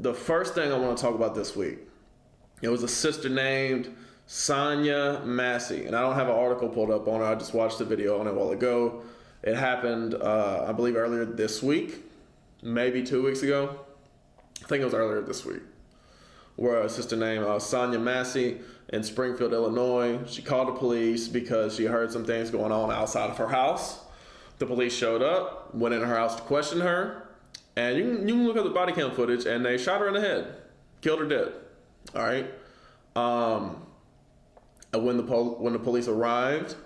the first thing I want to talk about this week, it was a sister named Sonia Massey, and I don't have an article pulled up on it. I just watched the video on it a while ago. It happened, I believe, earlier this week, maybe 2 weeks ago. I think it was earlier this week, where a sister named Sonia Massey in Springfield, Illinois, she called the police because she heard some things going on outside of her house. The police showed up, went in her house to question her, and you can look at the body cam footage, and they shot her in the head, killed her dead. All right. When the police arrived,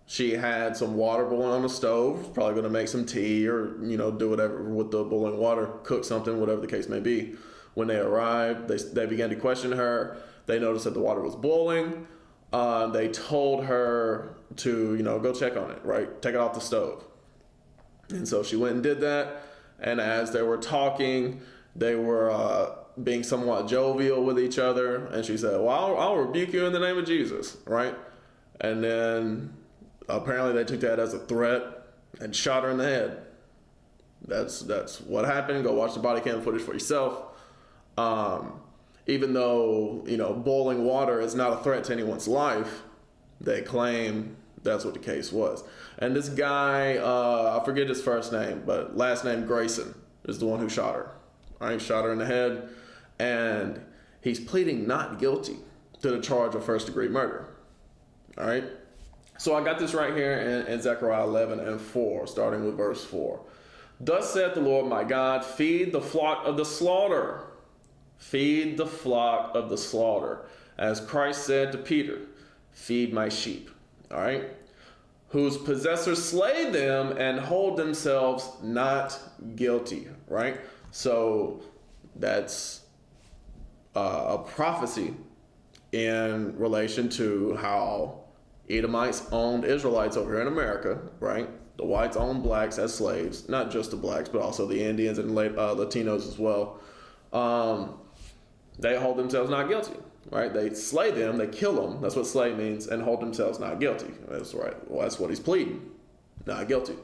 she had some water boiling on the stove, probably going to make some tea or, do whatever with the boiling water, cook something, whatever the case may be. When they arrived, they began to question her. They noticed that the water was boiling. They told her to, go check on it, right? Take it off the stove. And so she went and did that. And as they were talking, they were being somewhat jovial with each other. And she said, well, I'll rebuke you in the name of Jesus, right? And then apparently they took that as a threat and shot her in the head. That's what happened. Go watch the body cam footage for yourself. Even though, boiling water is not a threat to anyone's life, they claim that's what the case was. And this guy, I forget his first name, but last name Grayson is the one who shot her. All right, shot her in the head. And he's pleading not guilty to the charge of first-degree murder. All right. So I got this right here in Zechariah 11:4, starting with verse 4. Thus saith the Lord my God, feed the flock of the slaughter. Feed the flock of the slaughter. As Christ said to Peter, feed my sheep. All right. Whose possessors slay them and hold themselves not guilty. Right. So that's a prophecy in relation to how Edomites owned Israelites over here in America, right? The whites owned blacks as slaves, not just the blacks, but also the Indians and Latinos as well. They hold themselves not guilty, right? They slay them, they kill them. That's what slay means, and hold themselves not guilty. That's right. Well, that's what he's pleading, not guilty.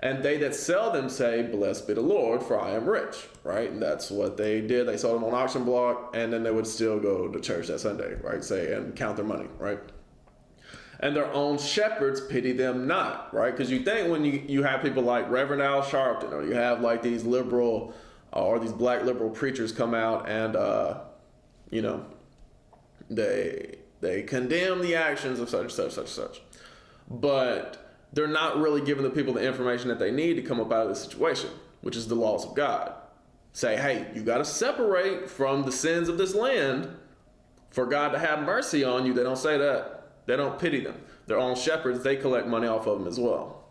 And they that sell them say, blessed be the Lord, for I am rich, right? And that's what they did. They sold them on auction block, and then they would still go to church that Sunday, right? Say, and count their money, right? And their own shepherds pity them not, right? Because you think when you have people like Reverend Al Sharpton, or you have like these liberal or these black liberal preachers come out and, they condemn the actions of such and such, such and such. But they're not really giving the people the information that they need to come up out of this situation, which is the laws of God. Say, hey, you got to separate from the sins of this land for God to have mercy on you. They don't say that. They don't pity them. Their own shepherds, they collect money off of them as well.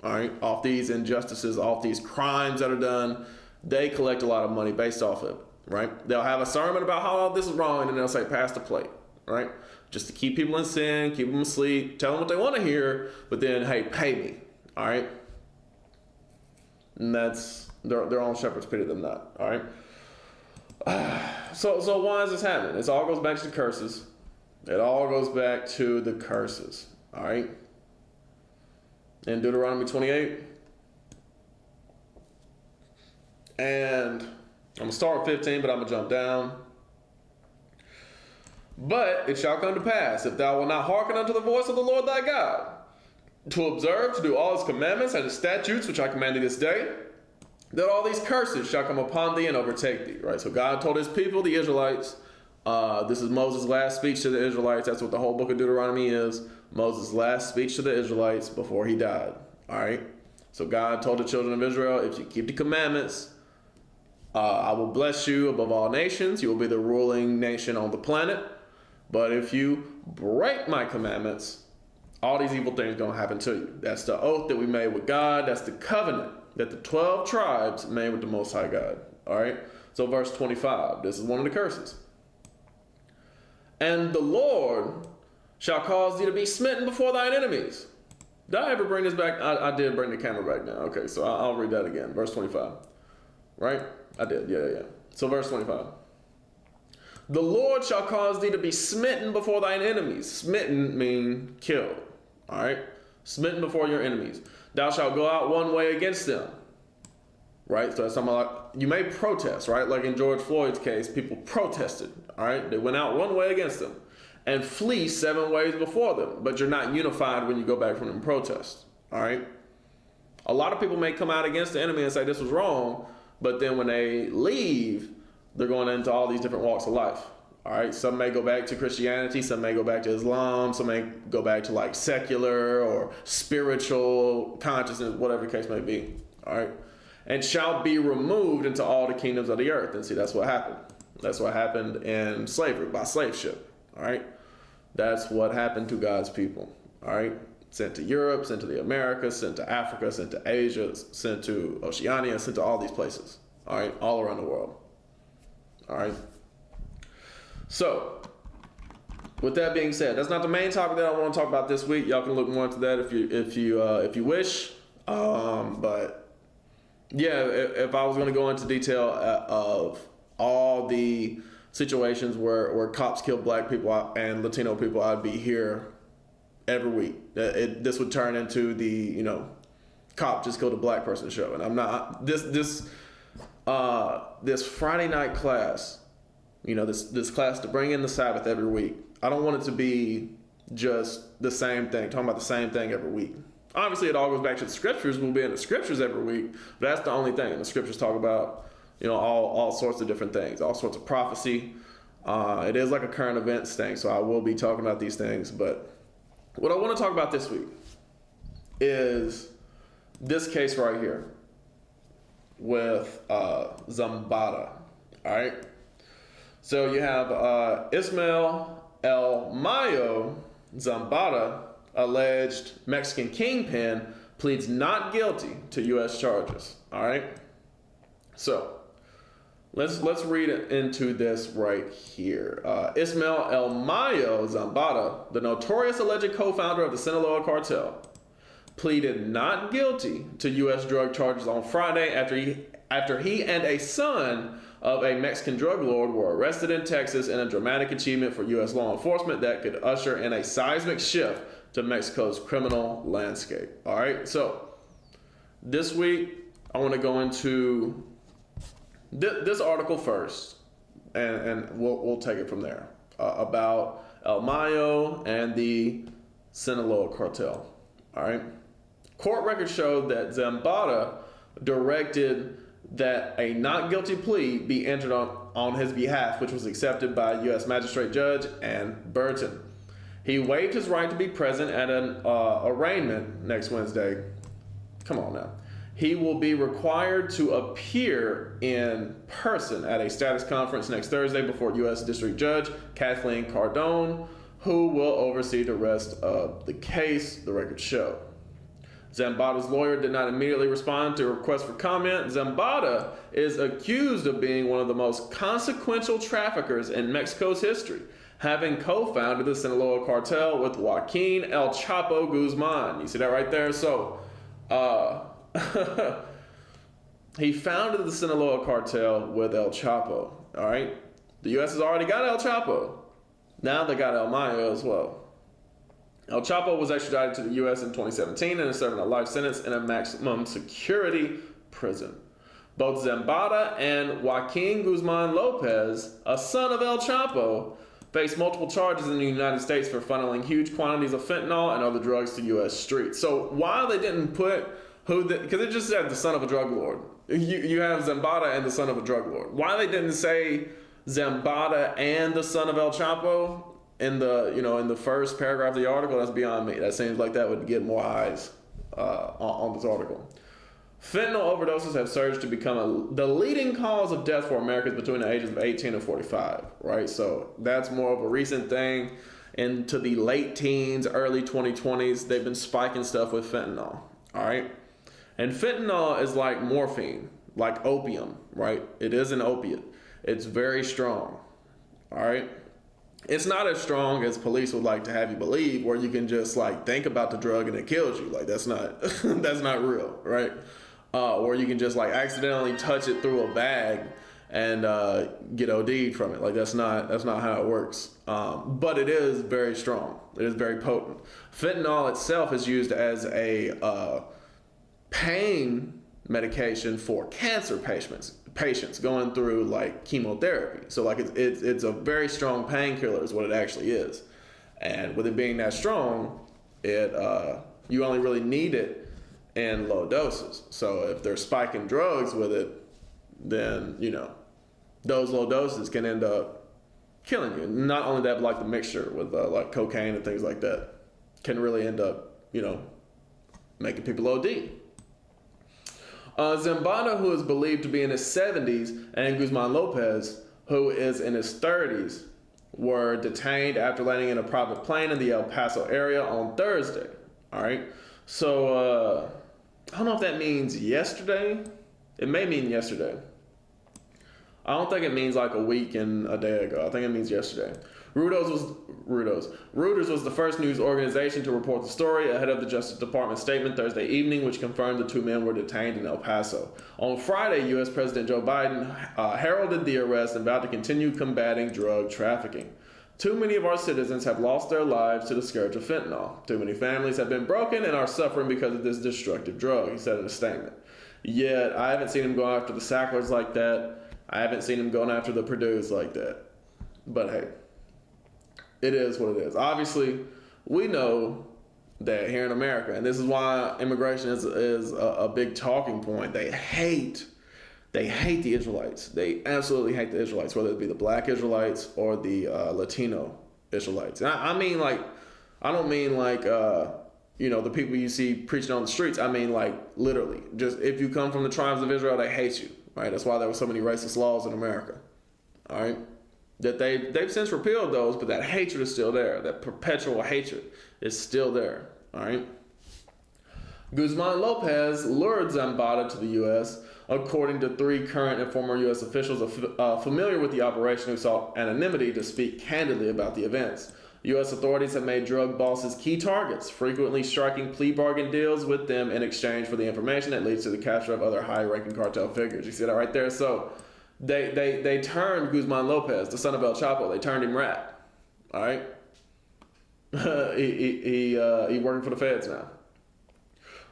All right, off these injustices, off these crimes that are done, they collect a lot of money based off of it, right? They'll have a sermon about how all this is wrong, and then they'll say, pass the plate, right? Just to keep people in sin, keep them asleep, tell them what they want to hear, but then, hey, pay me, all right? And that's, their own shepherds pity them not, all right? So why is this happening? It all goes back to the curses. It all goes back to the curses, all right? In Deuteronomy 28. And I'm going to start with 15, but I'm going to jump down. But it shall come to pass, if thou wilt not hearken unto the voice of the Lord thy God, to observe, to do all his commandments and his statutes, which I command thee this day, that all these curses shall come upon thee and overtake thee. Right? So God told his people, the Israelites, this is Moses' last speech to the Israelites. That's what the whole book of Deuteronomy is. Moses' last speech to the Israelites before he died. All right? So God told the children of Israel, if you keep the commandments, I will bless you above all nations. You will be the ruling nation on the planet. But if you break my commandments, all these evil things are going to happen to you. That's the oath that we made with God. That's the covenant that the 12 tribes made with the Most High God. All right? So verse 25, this is one of the curses. And the Lord shall cause thee to be smitten before thine enemies. Did I ever bring this back? I did bring the camera back now. Okay, so I'll read that again. Verse 25. Right? I did. Yeah. So verse 25. The Lord shall cause thee to be smitten before thine enemies. Smitten mean killed. All right? Smitten before your enemies. Thou shalt go out one way against them. Right? So that's talking about, you may protest, right? Like in George Floyd's case, people protested, all right? They went out one way against them and flee 7 ways before them, but you're not unified when you go back from them protests, all right? A lot of people may come out against the enemy and say this was wrong, but then when they leave, they're going into all these different walks of life, all right? Some may go back to Christianity, some may go back to Islam, some may go back to like secular or spiritual consciousness, whatever the case may be, all right? And shall be removed into all the kingdoms of the earth. And see, that's what happened. That's what happened in slavery, by slave ship, all right? That's what happened to God's people, all right? Sent to Europe, sent to the Americas, sent to Africa, sent to Asia, sent to Oceania, sent to all these places, all right? All around the world, all right? So, with that being said, that's not the main topic that I want to talk about this week. Y'all can look more into that if you wish, but yeah, if I was going to go into detail of all the situations where cops kill black people and Latino people, I'd be here every week. This would turn into the, cop just killed a black person show. And I'm not, this Friday night class, this class to bring in the Sabbath every week, I don't want it to be just the same thing, talking about the same thing every week. Obviously, it all goes back to the scriptures. We'll be in the scriptures every week, but that's the only thing. And the scriptures talk about, all sorts of different things, all sorts of prophecy. It is like a current events thing, so I will be talking about these things. But what I want to talk about this week is this case right here with Zambada. All right. So you have Ismael El Mayo Zambada, alleged Mexican kingpin, pleads not guilty to U.S. charges. All right. So let's read into this right here. Ismael El Mayo Zambada, the notorious alleged co-founder of the Sinaloa cartel, pleaded not guilty to U.S. drug charges on Friday after he and a son of a Mexican drug lord were arrested in Texas in a dramatic achievement for U.S. law enforcement that could usher in a seismic shift to Mexico's criminal landscape. All right, so this week I want to go into this article first, and we'll take it from there about El Mayo and the Sinaloa cartel. All right, court records showed that Zambada directed that a not guilty plea be entered on his behalf, which was accepted by U.S. Magistrate Judge Ann Burton. He waived his right to be present at an arraignment next Wednesday. Come on now. He will be required to appear in person at a status conference next Thursday before U.S. District Judge Kathleen Cardone, who will oversee the rest of the case, the records show. Zambada's lawyer did not immediately respond to a request for comment. Zambada is accused of being one of the most consequential traffickers in Mexico's history, having co-founded the Sinaloa cartel with Joaquin El Chapo Guzman. You see that right there? So, he founded the Sinaloa cartel with El Chapo, all right? The U.S. has already got El Chapo. Now they got El Mayo as well. El Chapo was extradited to the U.S. in 2017 and is serving a life sentence in a maximum security prison. Both Zambada and Joaquin Guzman Lopez, a son of El Chapo, face multiple charges in the United States for funneling huge quantities of fentanyl and other drugs to U.S. streets. So while they didn't put because it just said the son of a drug lord. You have Zambada and the son of a drug lord. Why they didn't say Zambada and the son of El Chapo in the first paragraph of the article, that's beyond me. That seems like that would get more eyes on this article. Fentanyl overdoses have surged to become the leading cause of death for Americans between the ages of 18 and 45, right? So that's more of a recent thing. Into the late teens, early 2020s, they've been spiking stuff with fentanyl, all right? And fentanyl is like morphine, like opium, right? It is an opiate. It's very strong, all right? It's not as strong as police would like to have you believe, where you can just like think about the drug and it kills you. Like that's not that's not real, right? Or you can just like accidentally touch it through a bag and get OD'd from it. Like that's not how it works. But it is very strong. It is very potent. Fentanyl itself is used as a pain medication for cancer patients going through like chemotherapy. So like it's a very strong painkiller is what it actually is. And with it being that strong, you only really need it in low doses. So if they're spiking drugs with it, then those low doses can end up killing you. Not only that, but like the mixture with like cocaine and things like that can really end up making people OD. Zambada, who is believed to be in his 70s, and Guzman Lopez, who is in his 30s, were detained after landing in a private plane in the El Paso area on Thursday. All right. So I don't know if that means yesterday. It may mean yesterday. I don't think it means like a week and a day ago. I think it means yesterday. Reuters was the first news organization to report the story ahead of the Justice Department statement Thursday evening, which confirmed the two men were detained in El Paso. On Friday, U.S. President Joe Biden heralded the arrest and vowed to continue combating drug trafficking. Too many of our citizens have lost their lives to the scourge of fentanyl. Too many families have been broken and are suffering because of this destructive drug, he said in a statement. Yet, I haven't seen him go after the Sacklers like that. I haven't seen him going after the Purdues like that. But hey, it is what it is. Obviously, we know that here in America, and this is why immigration is a big talking point, they hate the Israelites. They absolutely hate the Israelites, whether it be the black Israelites or the Latino Israelites. And I mean, like, I don't mean like, the people you see preaching on the streets. I mean, like, literally. Just if you come from the tribes of Israel, they hate you, right? That's why there were so many racist laws in America, all right? That they've since repealed those, but that hatred is still there. That perpetual hatred is still there, all right? Guzman Lopez lured Zambada to the U.S., according to 3 current and former U.S. officials familiar with the operation who sought anonymity to speak candidly about the events. U.S. authorities have made drug bosses key targets, frequently striking plea bargain deals with them in exchange for the information that leads to the capture of other high-ranking cartel figures. You see that right there? So they turned Guzman Lopez, the son of El Chapo, they turned him rat. All right? He working for the feds now.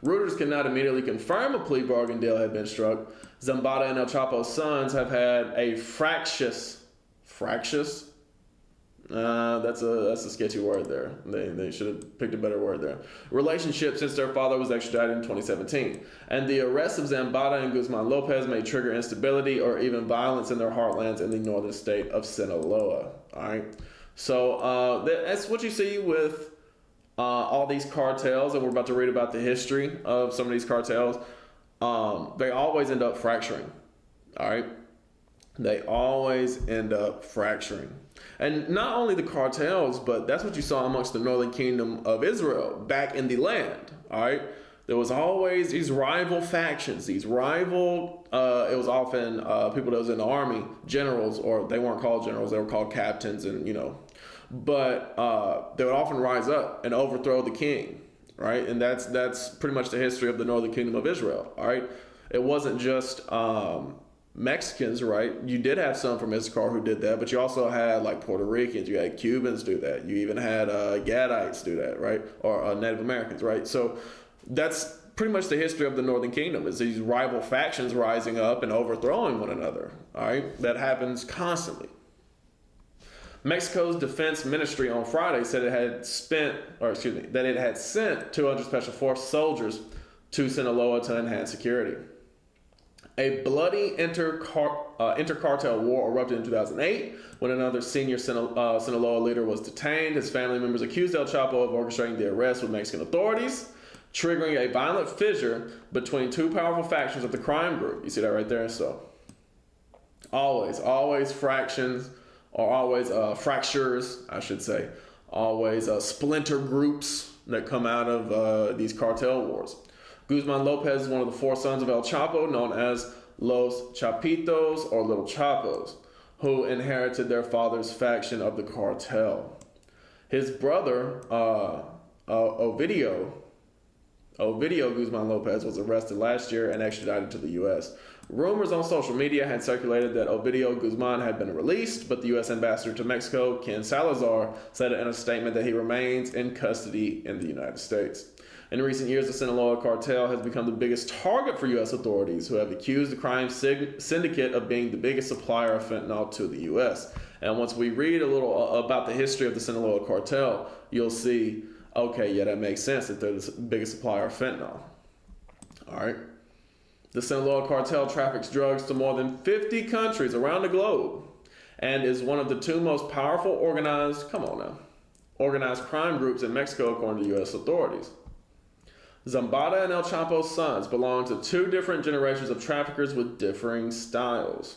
Reuters cannot immediately confirm a plea bargain deal had been struck. Zambada and El Chapo's sons have had a fractious? That's a sketchy word there. They should have picked a better word there. Relationship since their father was extradited in 2017. And the arrest of Zambada and Guzman Lopez may trigger instability or even violence in their heartlands in the northern state of Sinaloa. All right. So that's what you see with all these cartels, and we're about to read about the history of some of these cartels. They always end up fracturing. All right. They always end up fracturing. And not only the cartels, but that's what you saw amongst the northern kingdom of Israel back in the land, all right? There was always these rival factions, it was often people that was in the army, generals, or they weren't called generals, they were called captains, and but they would often rise up and overthrow the king, right? And that's pretty much the history of the northern kingdom of Israel, all right? It wasn't just Mexicans, right? You did have some from Issachar who did that, but you also had like Puerto Ricans, you had Cubans do that, you even had Gadites do that, right? Or Native Americans, right? So that's pretty much the history of the Northern Kingdom, is these rival factions rising up and overthrowing one another, all right? That happens constantly. Mexico's defense ministry on Friday said it had sent 200 Special Force soldiers to Sinaloa to enhance security. A bloody intercartel war erupted in 2008 when another senior Sinaloa leader was detained. His family members accused El Chapo of orchestrating the arrest with Mexican authorities, triggering a violent fissure between two powerful factions of the crime group. You see that right there? So always fractions, or always fractures, I should say. Always splinter groups that come out of these cartel wars. Guzman Lopez is one of the 4 sons of El Chapo, known as Los Chapitos or Little Chapos, who inherited their father's faction of the cartel. His brother, Ovidio Guzman Lopez, was arrested last year and extradited to the U.S. Rumors on social media had circulated that Ovidio Guzman had been released, but the U.S. ambassador to Mexico, Ken Salazar, said in a statement that he remains in custody in the United States. In recent years, the Sinaloa cartel has become the biggest target for U.S. authorities, who have accused the crime syndicate of being the biggest supplier of fentanyl to the U.S. And once we read a little about the history of the Sinaloa cartel, you'll see, okay, yeah, that makes sense that they're the biggest supplier of fentanyl. All right. The Sinaloa cartel traffics drugs to more than 50 countries around the globe and is one of the two most powerful organized crime groups in Mexico, according to U.S. authorities. Zambada and El Chapo's sons belong to two different generations of traffickers with differing styles.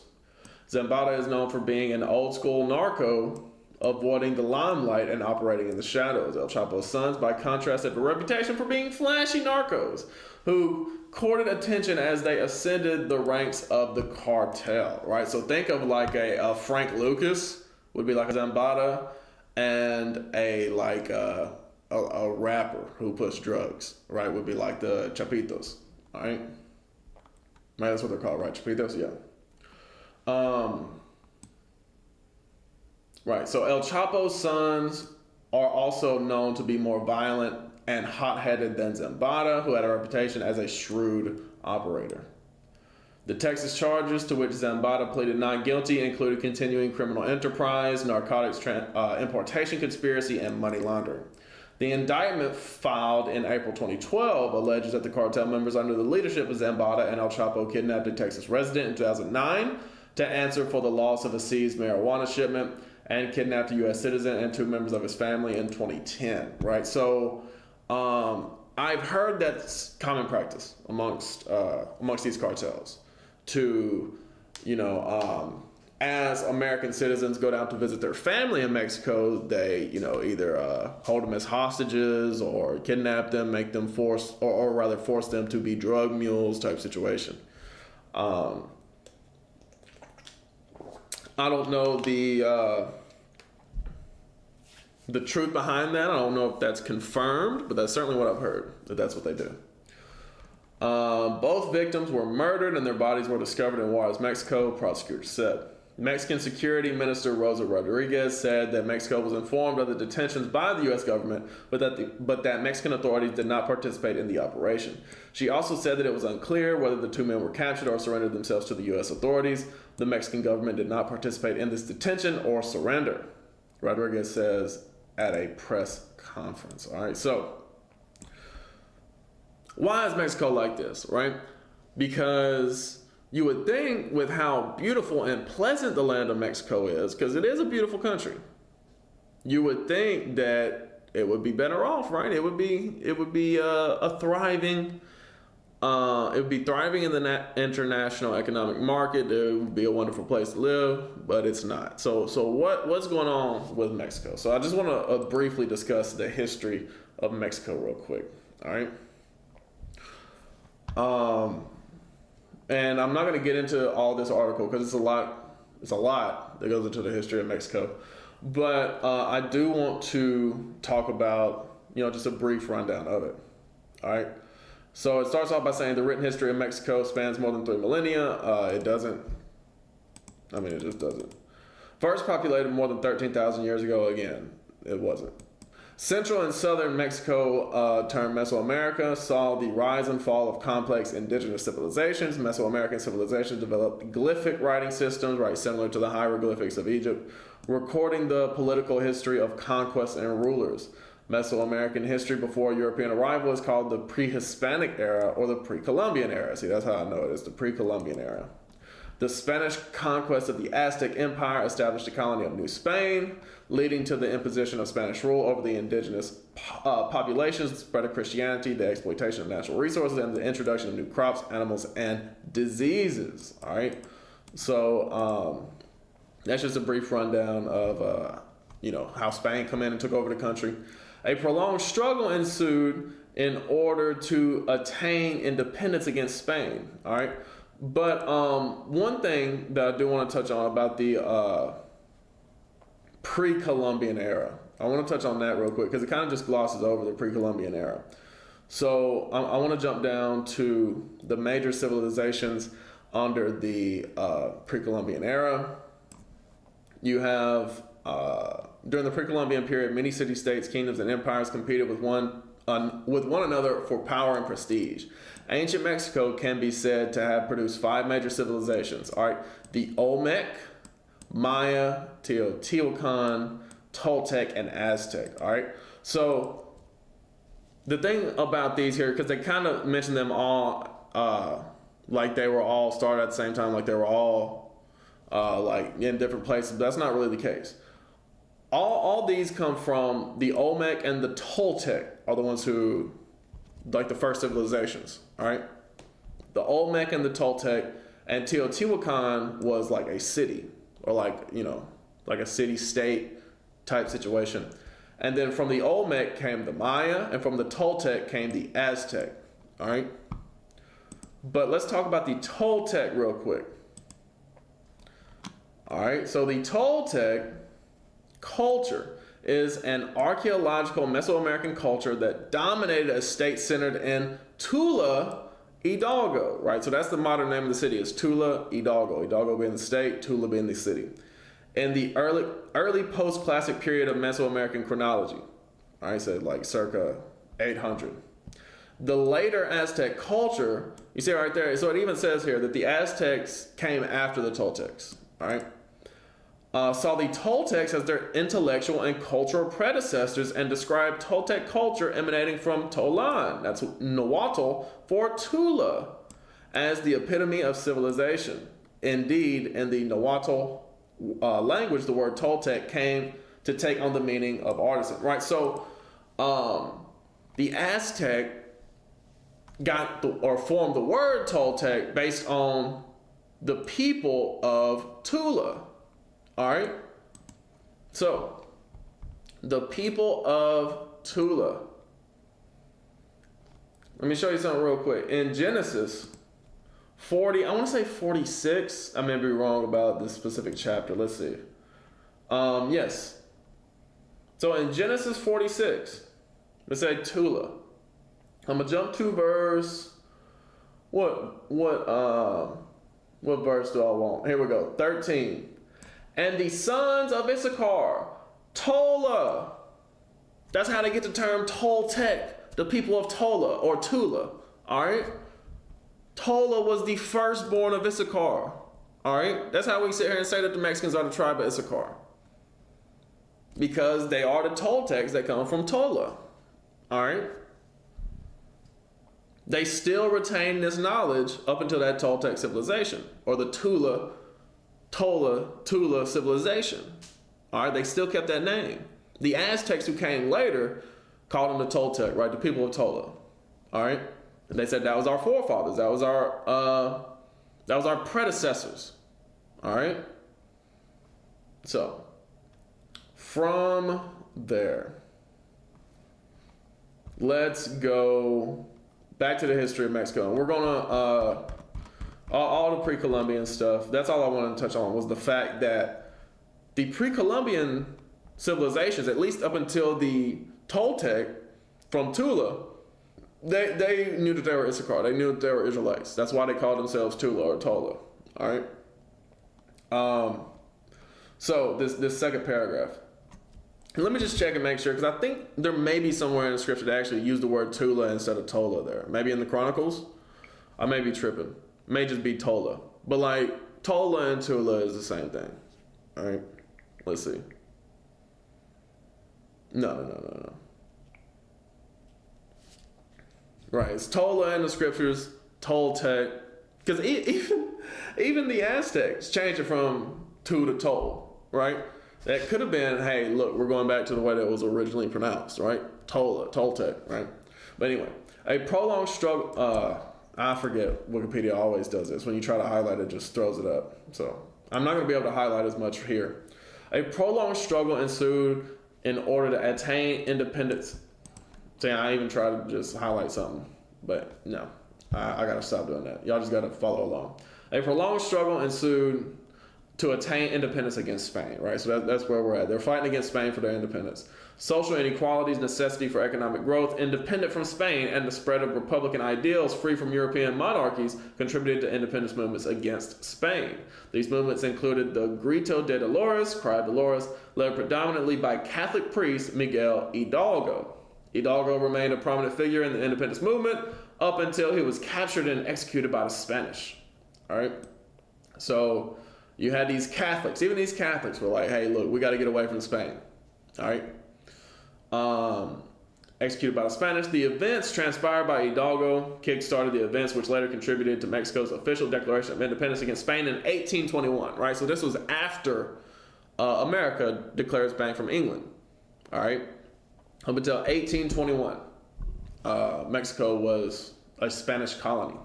Zambada is known for being an old-school narco, avoiding the limelight and operating in the shadows. El Chapo's sons, by contrast, have a reputation for being flashy narcos who courted attention as they ascended the ranks of the cartel, right? So think of like a Frank Lucas would be like a Zambada, and a rapper who puts drugs, right, would be like the Chapitos, all right? Right, that's what they're called, right? Chapitos, yeah. Right, so El Chapo's sons are also known to be more violent and hot-headed than Zambada, who had a reputation as a shrewd operator. The Texas charges to which Zambada pleaded not guilty included continuing criminal enterprise, narcotics importation conspiracy, and money laundering. The indictment filed in April 2012 alleges that the cartel members under the leadership of Zambada and El Chapo kidnapped a Texas resident in 2009 to answer for the loss of a seized marijuana shipment and kidnapped a U.S. citizen and two members of his family in 2010, right? So I've heard that's common practice amongst these cartels to, as American citizens go down to visit their family in Mexico, they, either hold them as hostages or kidnap them, make them force them to be drug mules type situation. I don't know the truth behind that. I don't know if that's confirmed, but that's certainly what I've heard, that that's what they do. Both victims were murdered and their bodies were discovered in Juarez, Mexico, prosecutors said. Mexican Security Minister Rosa Rodriguez said that Mexico was informed of the detentions by the U.S. government, but that Mexican authorities did not participate in the operation. She also said that it was unclear whether the two men were captured or surrendered themselves to the U.S. authorities. The Mexican government did not participate in this detention or surrender, Rodriguez says at a press conference. All right, so why is Mexico like this, right? Because you would think with how beautiful and pleasant the land of Mexico is, because it is a beautiful country, you would think that it would be better off, right? It would be a thriving, it would be thriving in the international economic market. It would be a wonderful place to live, but it's not. So what's going on with Mexico? So I just want to briefly discuss the history of Mexico real quick. All right. And I'm not going to get into all this article because it's a lot that goes into the history of Mexico. But I do want to talk about, just a brief rundown of it. All right. So it starts off by saying the written history of Mexico spans more than 3 millennia. It just doesn't. First populated more than 13,000 years ago, again, it wasn't. Central and southern Mexico, termed Mesoamerica, saw the rise and fall of complex indigenous civilizations. Mesoamerican civilizations developed glyphic writing systems, right, similar to the hieroglyphics of Egypt, recording the political history of conquests and rulers. Mesoamerican history before European arrival is called the pre-Hispanic era or the pre-Columbian era. See, that's how I know it is, the pre-Columbian era. The Spanish conquest of the Aztec Empire established a colony of New Spain, leading to the imposition of Spanish rule over the indigenous populations, the spread of Christianity, the exploitation of natural resources, and the introduction of new crops, animals, and diseases. All right, so that's just a brief rundown of how Spain come in and took over the country. A prolonged struggle ensued in order to attain independence against Spain. All right. But one thing that I do want to touch on about the pre-Columbian era, I want to touch on that real quick because it kind of just glosses over the pre-Columbian era. So I want to jump down to the major civilizations under the pre-Columbian era. You have, during the pre-Columbian period, many city-states, kingdoms, and empires competed with one with one another for power and prestige. Ancient Mexico can be said to have produced 5 major civilizations. All right, the Olmec, Maya, Teotihuacan, Toltec, and Aztec. All right, so the thing about these here, because they kind of mention them all like they were all started at the same time, like they were all like in different places. But that's not really the case. All these come from the Olmec and the Toltec are the ones who, like the first civilizations, all right? The Olmec and the Toltec, and Teotihuacan was like a city, or like, you know, like a city-state type situation. And then from the Olmec came the Maya, and from the Toltec came the Aztec, all right? But let's talk about the Toltec real quick. All right, so the Toltec culture is an archaeological Mesoamerican culture that dominated a state centered in Tula, Hidalgo, right? So that's the modern name of the city, is Tula, Hidalgo. Hidalgo being the state, Tula being the city. In the early post-classic period of Mesoamerican chronology, all right, so like circa 800. The later Aztec culture, you see right there, so it even says here that the Aztecs came after the Toltecs, all right? Saw the Toltecs as their intellectual and cultural predecessors and described Toltec culture emanating from Tolan, that's Nahuatl, for Tula, as the epitome of civilization. Indeed, in the Nahuatl language, the word Toltec came to take on the meaning of artisan, right? So the Aztec formed the word Toltec based on the people of Tula. All right, so the people of Tula. Let me show you something real quick. In Genesis 40, I want to say 46. I may be wrong about this specific chapter. Let's see. Yes. So in Genesis 46, let's say Tula. I'm gonna jump to verse. What verse do I want? Here we go. 13. And the sons of Issachar, Tola. That's how they get the term Toltec, the people of Tola or Tula. All right? Tola was the firstborn of Issachar. All right? That's how we sit here and say that the Mexicans are the tribe of Issachar. Because they are the Toltecs that come from Tola. All right? They still retain this knowledge up until that Toltec civilization, or the Tula civilization. All right, they still kept that name. The Aztecs who came later called them the Toltec, right? The people of Tola. All right, and they said that was our forefathers. That was our predecessors. All right. So from there, let's go back to the history of Mexico. And we're gonna all the pre-Columbian stuff. That's all I wanted to touch on, was the fact that the pre-Columbian civilizations, at least up until the Toltec from Tula, they knew that they were Issachar. They knew that they were Israelites. That's why they called themselves Tula or Tola. All right. So this second paragraph. Let me just check and make sure, because I think there may be somewhere in the scripture that actually used the word Tula instead of Tola there. Maybe in the Chronicles. I may be tripping. May just be Tola. But like Tola and Tula is the same thing. All right. Let's see. No. Right. It's Tola in the scriptures, Toltec. Because even the Aztecs changed it from Tu to Tol. Right. That could have been, hey, look, we're going back to the way that it was originally pronounced, right? Tola, Toltec, right? But anyway, a prolonged struggle, I forget, Wikipedia always does this. When you try to highlight it, it just throws it up. So I'm not going to be able to highlight as much here. A prolonged struggle ensued in order to attain independence. See, I even tried to just highlight something, but no, I got to stop doing that. Y'all just got to follow along. A prolonged struggle ensued to attain independence against Spain, right? So that's where we're at. They're fighting against Spain for their independence. Social inequalities, necessity for economic growth, independent from Spain, and the spread of republican ideals free from European monarchies contributed to independence movements against Spain. These movements included the Grito de Dolores, Cry of Dolores, led predominantly by Catholic priest Miguel Hidalgo. Hidalgo remained a prominent figure in the independence movement up until he was captured and executed by the Spanish. All right. So you had these Catholics. Even these Catholics were like, "Hey, look, we got to get away from Spain." All right. Executed by the Spanish. The events transpired by Hidalgo kickstarted the events which later contributed to Mexico's official declaration of independence against Spain in 1821. Right. So this was after America declared Spain from England. All right. Up until 1821, Mexico was a Spanish colony.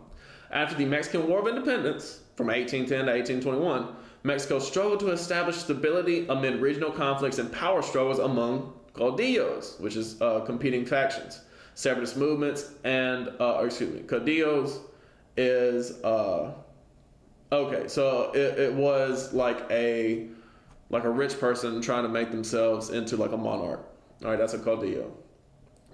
After the Mexican War of Independence, from 1810 to 1821, Mexico struggled to establish stability amid regional conflicts and power struggles among caudillos, which is competing factions, separatist movements, and caudillos is okay. So it was like a rich person trying to make themselves into like a monarch. All right, that's a caudillo.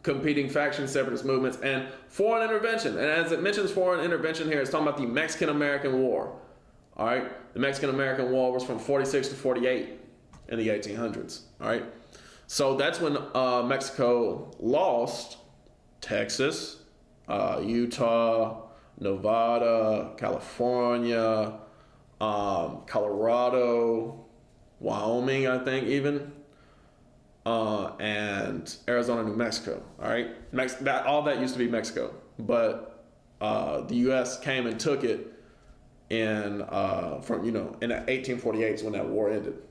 Competing factions, separatist movements, and foreign intervention. And as it mentions foreign intervention here, it's talking about the Mexican-American War. All right, the Mexican-American War was from 46 to 48 in the 1800s. All right, so that's when Mexico lost Texas, Utah, Nevada, California, Colorado, Wyoming, I think even. And Arizona, New Mexico. All right, all that used to be Mexico, but the U.S. came and took it in 1848 is when that war ended.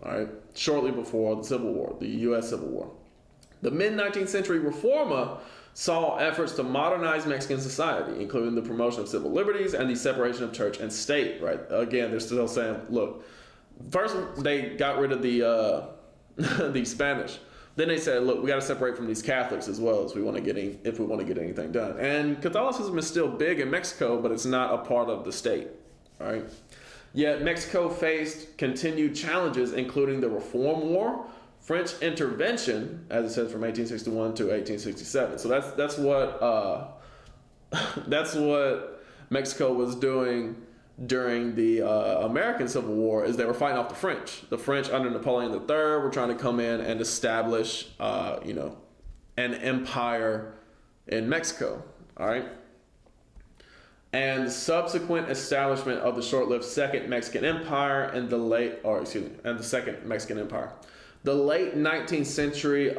All right, shortly before the Civil War, the U.S. Civil War. The mid-19th century Reforma saw efforts to modernize Mexican society, including the promotion of civil liberties and the separation of church and state. Right, again, they're still saying, look, first they got rid of the the Spanish. Then they said, look, we got to separate from these Catholics as well if we want to get anything done. And Catholicism is still big in Mexico, but it's not a part of the state. All right. Yet Mexico faced continued challenges, including the Reform War, French intervention, as it says from 1861 to 1867. So that's what that's what Mexico was doing during the American Civil War, is they were fighting off the French. The French under Napoleon III were trying to come in and establish, an empire in Mexico. All right. And the subsequent establishment of the short-lived Second Mexican Empire and the Second Mexican Empire. The late 19th century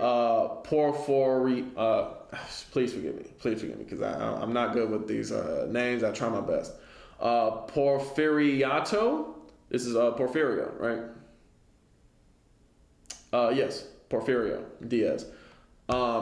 please forgive me, because I'm not good with these names. I try my best. Porfiriato. This is Porfirio, right? Yes, Porfirio Diaz.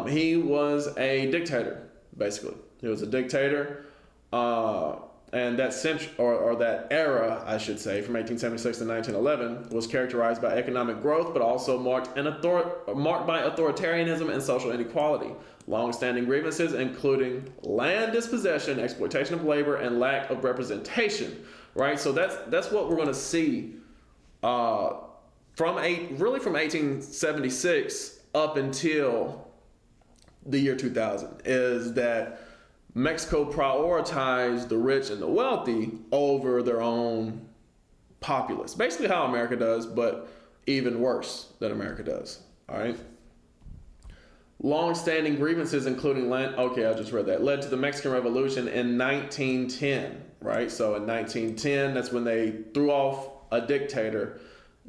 He was a dictator, basically. He was a dictator, and that that era, I should say, from 1876 to 1911, was characterized by economic growth, but also marked by authoritarianism and social inequality. Long-standing grievances, including land dispossession, exploitation of labor, and lack of representation. Right, so that's what we're going to see from 1876 up until the year 2000, is that Mexico prioritized the rich and the wealthy over their own populace. Basically how America does, but even worse than America does. All right. Long-standing grievances, including land. Okay, I just read that. Led to the Mexican Revolution in 1910. Right. So in 1910, that's when they threw off a dictator,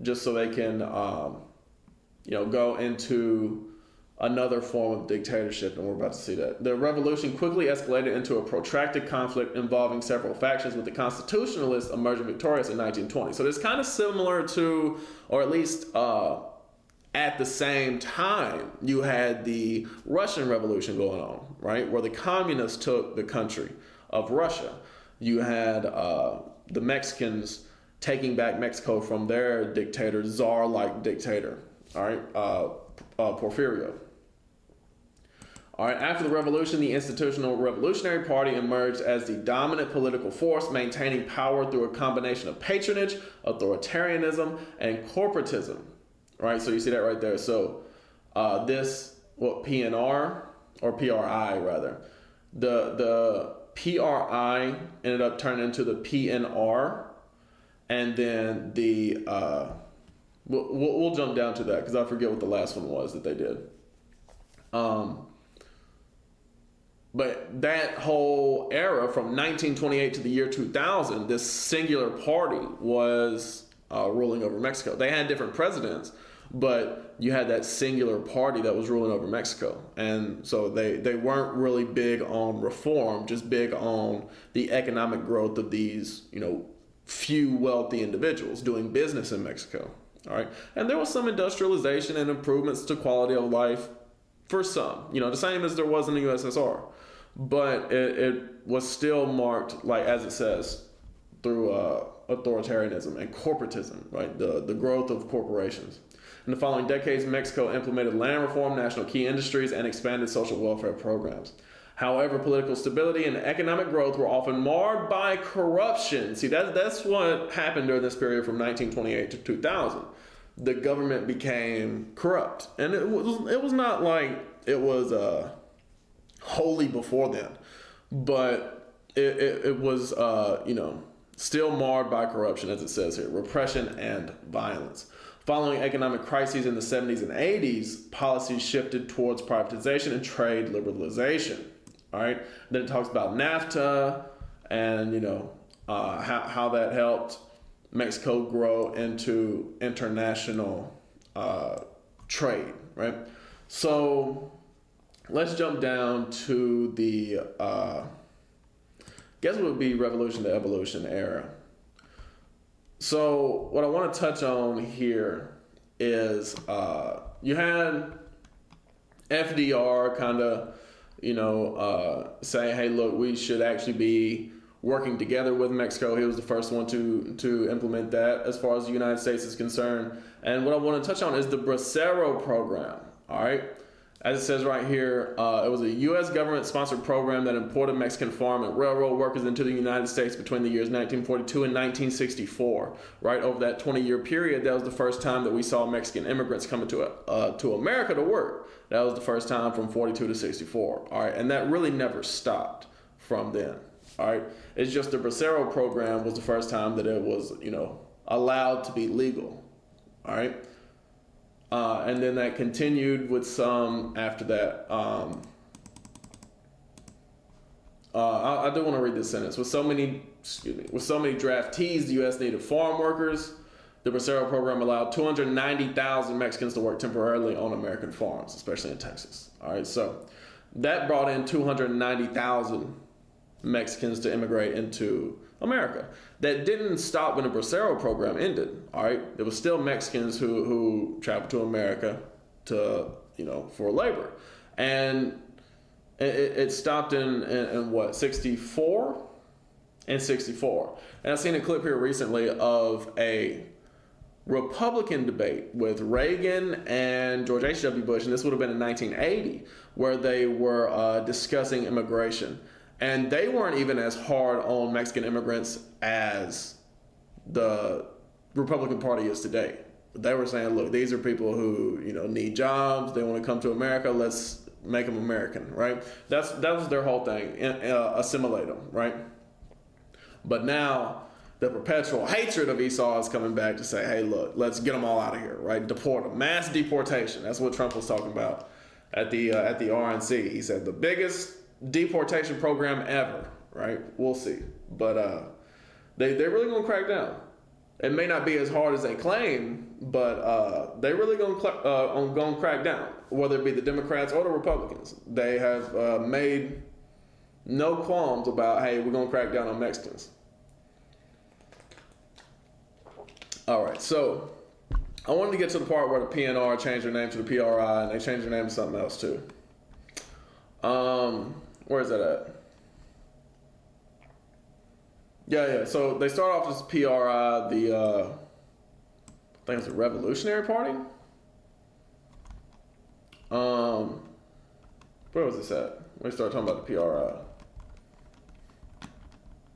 just so they can, go into another form of dictatorship, and we're about to see that. The revolution quickly escalated into a protracted conflict involving several factions, with the Constitutionalists emerging victorious in 1920. So it's kind of similar to, or at least at the same time, you had the Russian Revolution going on, right, where the communists took the country of Russia. You had the Mexicans taking back Mexico from their dictator, czar-like dictator, all right, Porfirio. All right, after the revolution, the Institutional Revolutionary Party emerged as the dominant political force, maintaining power through a combination of patronage, authoritarianism, and corporatism. All right, so you see that right there. So PNR, or PRI rather, the PRI ended up turning into the PNR, and then we'll jump down to that because I forget what the last one was that they did. Um, but that whole era from 1928 to the year 2000, this singular party was ruling over Mexico. They had different presidents, but you had that singular party that was ruling over Mexico. And so they weren't really big on reform, just big on the economic growth of these, few wealthy individuals doing business in Mexico. All right. And there was some industrialization and improvements to quality of life for some, the same as there was in the USSR. But it was still marked, like as it says, through authoritarianism and corporatism, right? The growth of corporations. In the following decades, Mexico implemented land reform, national key industries, and expanded social welfare programs. However, political stability and economic growth were often marred by corruption. See, that's what happened during this period from 1928 to 2000. The government became corrupt, and it was not like it was wholly before then, but it was still marred by corruption, as it says here, repression and violence. Following economic crises in the 70s and 80s, policies shifted towards privatization and trade liberalization. All right. Then it talks about NAFTA and how that helped Mexico grow into international trade. Right. So let's jump down to the guess what would be revolution to evolution era. So what I want to touch on here is you had FDR kind of say, hey, look, we should actually be working together with Mexico. He was the first one to implement that as far as the United States is concerned. And what I want to touch on is the Bracero program. All right. As it says right here, it was a U.S. government-sponsored program that imported Mexican farm and railroad workers into the United States between the years 1942 and 1964. Right over that 20-year period, that was the first time that we saw Mexican immigrants coming to America to work. That was the first time from 42 to 64. All right, and that really never stopped from then. All right, it's just the Bracero program was the first time that it was allowed to be legal. All right. And then that continued with some after that. I do want to read this sentence. With so many draftees, the U.S. needed farm workers. The Bracero program allowed 290,000 Mexicans to work temporarily on American farms, especially in Texas. All right, so that brought in 290,000 Mexicans to immigrate into America. That didn't stop when the Bracero program ended. All right, there was still Mexicans who traveled to America to for labor, and it stopped in what 64 and 64. And I've seen a clip here recently of a Republican debate with Reagan and George H.W. Bush, and this would have been in 1980, where they were discussing immigration. And they weren't even as hard on Mexican immigrants as the Republican Party is today. They were saying, look, these are people who, need jobs. They want to come to America. Let's make them American, right? That was their whole thing, assimilate them, right? But now the perpetual hatred of Esau is coming back to say, hey, look, let's get them all out of here, right? Deport them. Mass deportation. That's what Trump was talking about at the RNC. He said the biggest deportation program ever, right? We'll see. But they're really going to crack down. It may not be as hard as they claim, but they're really going to crack down, whether it be the Democrats or the Republicans. They have made no qualms about, hey, we're going to crack down on Mexicans. All right, so I wanted to get to the part where the PNR changed their name to the PRI, and they changed their name to something else too. Where is that at? Yeah. So they start off as PRI, I think it's the Revolutionary Party. Where was this at? We start talking about the PRI.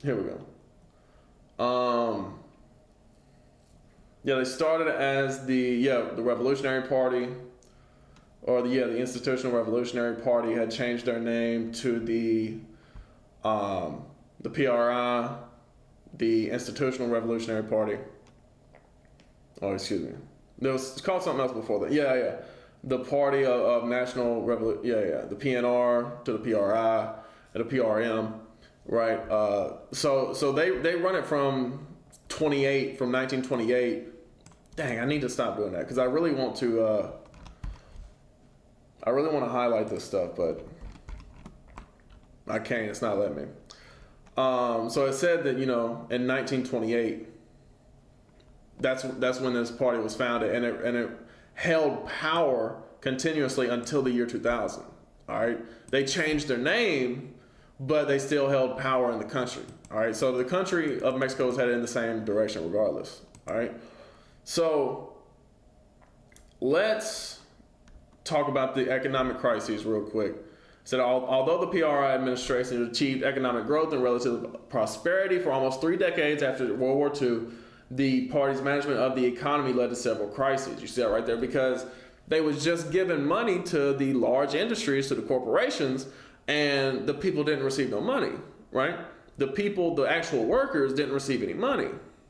Here we go. They started as the Revolutionary Party, or the Institutional Revolutionary Party had changed their name to the PRI, the Institutional Revolutionary Party. Oh, excuse me. It was called something else before that. the Party of National Revolution, the PNR to the PRI and the PRM, right? So they run it from 1928. Dang, I need to stop doing that because I really want to highlight this stuff, but I can't. It's not letting me. So it said that, in 1928, that's when this party was founded, and it held power continuously until the year 2000. All right, they changed their name, but they still held power in the country. All right, so the country of Mexico is headed in the same direction regardless. All right, so let's talk about the economic crises real quick. Said although the PRI administration achieved economic growth and relative prosperity for almost 3 decades after World War II, the party's management of the economy led to several crises. You see that right there, because they was just giving money to the large industries, to the corporations, and the people didn't receive no money, right? The actual workers didn't receive any money.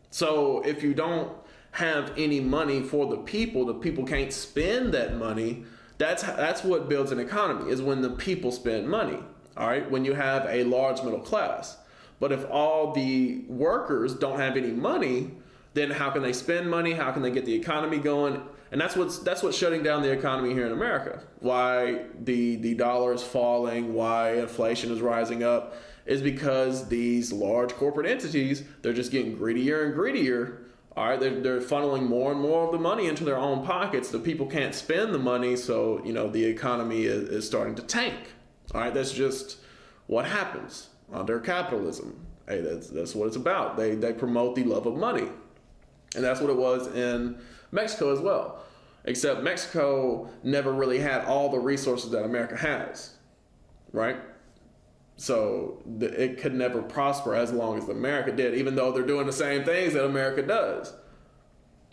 So if you don't have any money for the people can't spend that money. That's what builds an economy, is when the people spend money, all right? When you have a large middle class. But if all the workers don't have any money, then how can they spend money? How can they get the economy going? And that's what's shutting down the economy here in America. Why the dollar is falling, why inflation is rising up, is because these large corporate entities, they're just getting greedier and greedier. All right, they're funneling more and more of the money into their own pockets. The people can't spend the money, so the economy is starting to tank. All right, that's just what happens under capitalism. Hey, that's what it's about. They promote the love of money, and that's what it was in Mexico as well. Except Mexico never really had all the resources that America has, right? So it could never prosper as long as America did, even though they're doing the same things that America does.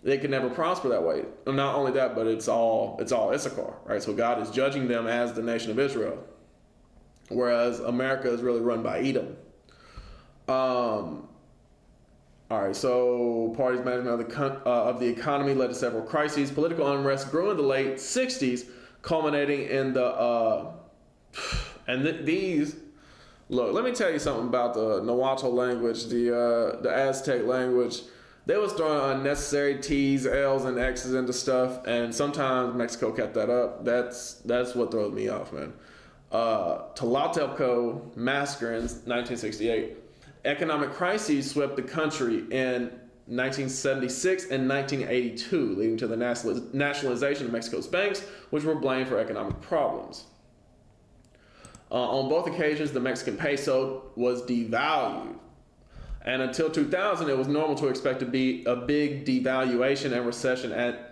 They could never prosper that way. And not only that, but it's all Issachar, right? So God is judging them as the nation of Israel, whereas America is really run by Edom. All right, so party's management of the economy led to several crises. Political unrest grew in the late 60s, culminating in these. Look, let me tell you something about the Nahuatl language, the Aztec language. They was throwing unnecessary T's, L's, and X's into stuff, and sometimes Mexico kept that up. That's what throws me off, man. Tlatelolco massacre in 1968. Economic crises swept the country in 1976 and 1982, leading to the nationalization of Mexico's banks, which were blamed for economic problems. On both occasions, the Mexican peso was devalued. And until 2000, it was normal to expect to be a big devaluation and recession at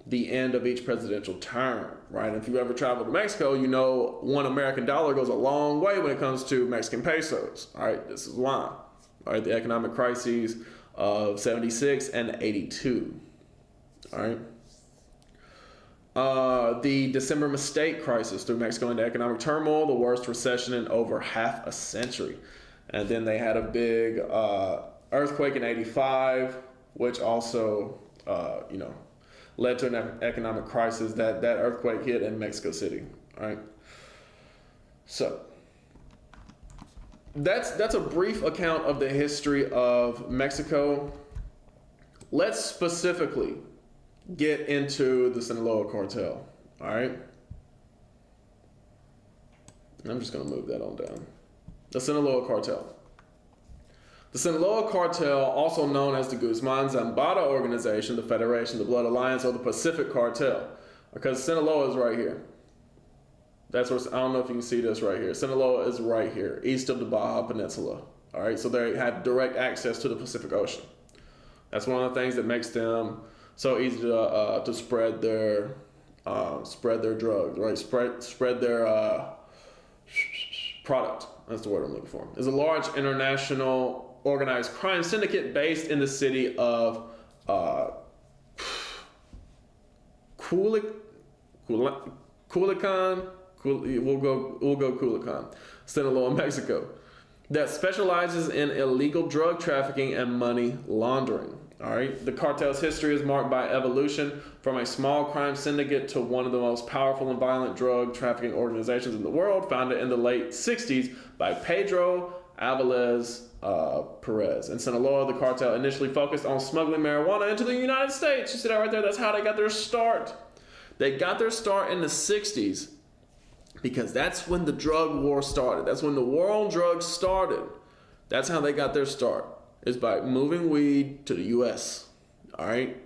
the end of each presidential term, right? If you ever travel to Mexico, $1 American dollar goes a long way when it comes to Mexican pesos, all right? This is why, all right? The economic crises of 76 and 82, all right? The December mistake crisis threw Mexico into economic turmoil, the worst recession in over half a century. And then they had a big earthquake in 85, which also, led to an economic crisis. That earthquake hit in Mexico City, all right? So that's a brief account of the history of Mexico. Let's specifically get into the Sinaloa cartel, all right? I'm just going to move that on down. The Sinaloa cartel. The Sinaloa cartel, also known as the Guzman Zambada organization, the Federation, the Blood Alliance, or the Pacific Cartel, because Sinaloa is right here. That's where, I don't know if you can see this right here. Sinaloa is right here, east of the Baja Peninsula, all right? So they had direct access to the Pacific Ocean. That's one of the things that makes them so easy to spread their drugs, right? Spread their product. That's the word I'm looking for. It's a large international organized crime syndicate based in the city of Culiacan. We'll go Culiacan, Sinaloa, Mexico, that specializes in illegal drug trafficking and money laundering. All right. The cartel's history is marked by evolution from a small crime syndicate to one of the most powerful and violent drug trafficking organizations in the world, founded in the late 60s by Pedro Aviles Perez. In Sinaloa, the cartel initially focused on smuggling marijuana into the United States. You see that right there? That's how they got their start. They got their start in the 60s because that's when the drug war started. That's when the war on drugs started. That's how they got their start, is by moving weed to the U.S. All right?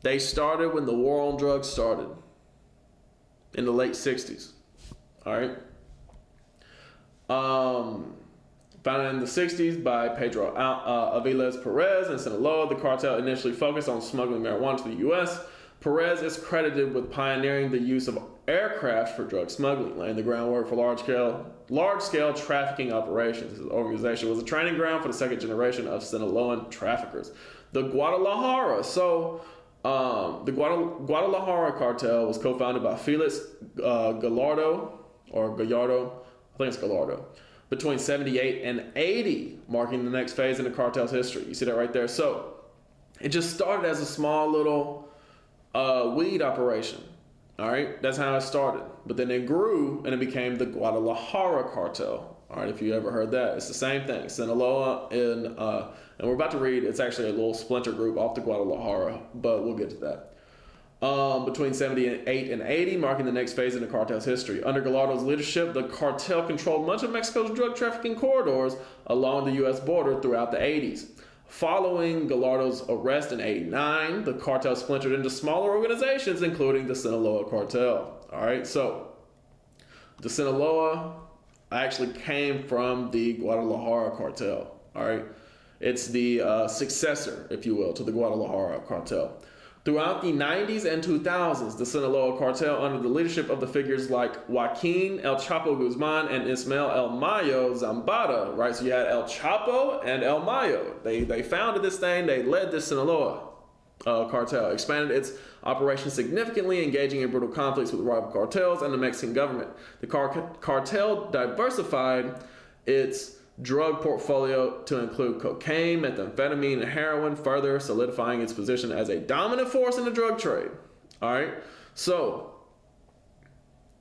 They started when the war on drugs started in the late 60s. All right? Founded in the 60s by Pedro Aviles Perez in Sinaloa, the cartel initially focused on smuggling marijuana to the U.S. Perez is credited with pioneering the use of aircraft for drug smuggling, laying the groundwork for large-scale trafficking operations. His organization was a training ground for the second generation of Sinaloan traffickers. The Guadalajara. So the Guadalajara cartel was co-founded by Felix Gallardo, I think it's Gallardo, between 78 and 80, marking the next phase in the cartel's history. You see that right there? So it just started as a small little weed operation. All right, that's how it started. But then it grew and it became the Guadalajara cartel. All right, if you ever heard that, it's the same thing. Sinaloa and we're about to read. It's actually a little splinter group off the Guadalajara, but we'll get to that. Between 78 and 80, marking the next phase in the cartel's history. Under Gallardo's leadership, the cartel controlled much of Mexico's drug trafficking corridors along the U.S. border throughout the 80s. Following Gallardo's arrest in 89, the cartel splintered into smaller organizations, including the Sinaloa cartel. All right, so the Sinaloa actually came from the Guadalajara cartel. All right, it's the successor, if you will, to the Guadalajara cartel. Throughout the 90s and 2000s, the Sinaloa cartel, under the leadership of the figures like Joaquin El Chapo Guzman and Ismael El Mayo Zambada, right? So you had El Chapo and El Mayo. They founded this thing. They led the Sinaloa cartel, expanded its operations significantly, engaging in brutal conflicts with rival cartels and the Mexican government. The cartel diversified its drug portfolio to include cocaine, methamphetamine, and heroin, further solidifying its position as a dominant force in the drug trade. All right, so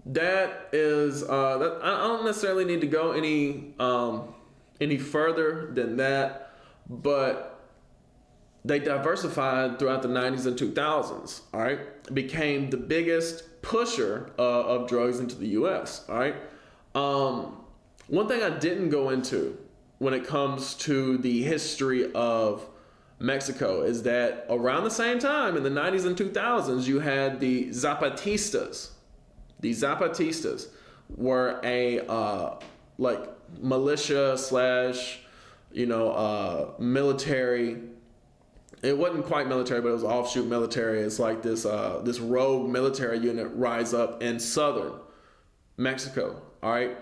that is that. I don't necessarily need to go any further than that, but they diversified throughout the 90s and 2000s. All right, became the biggest pusher of drugs into the U.S. All right. One thing I didn't go into when it comes to the history of Mexico is that around the same time in the 90s and 2000s, you had the Zapatistas. The Zapatistas were a like militia slash, military. It wasn't quite military, but it was offshoot military. It's like this rogue military unit rise up in southern Mexico. All right.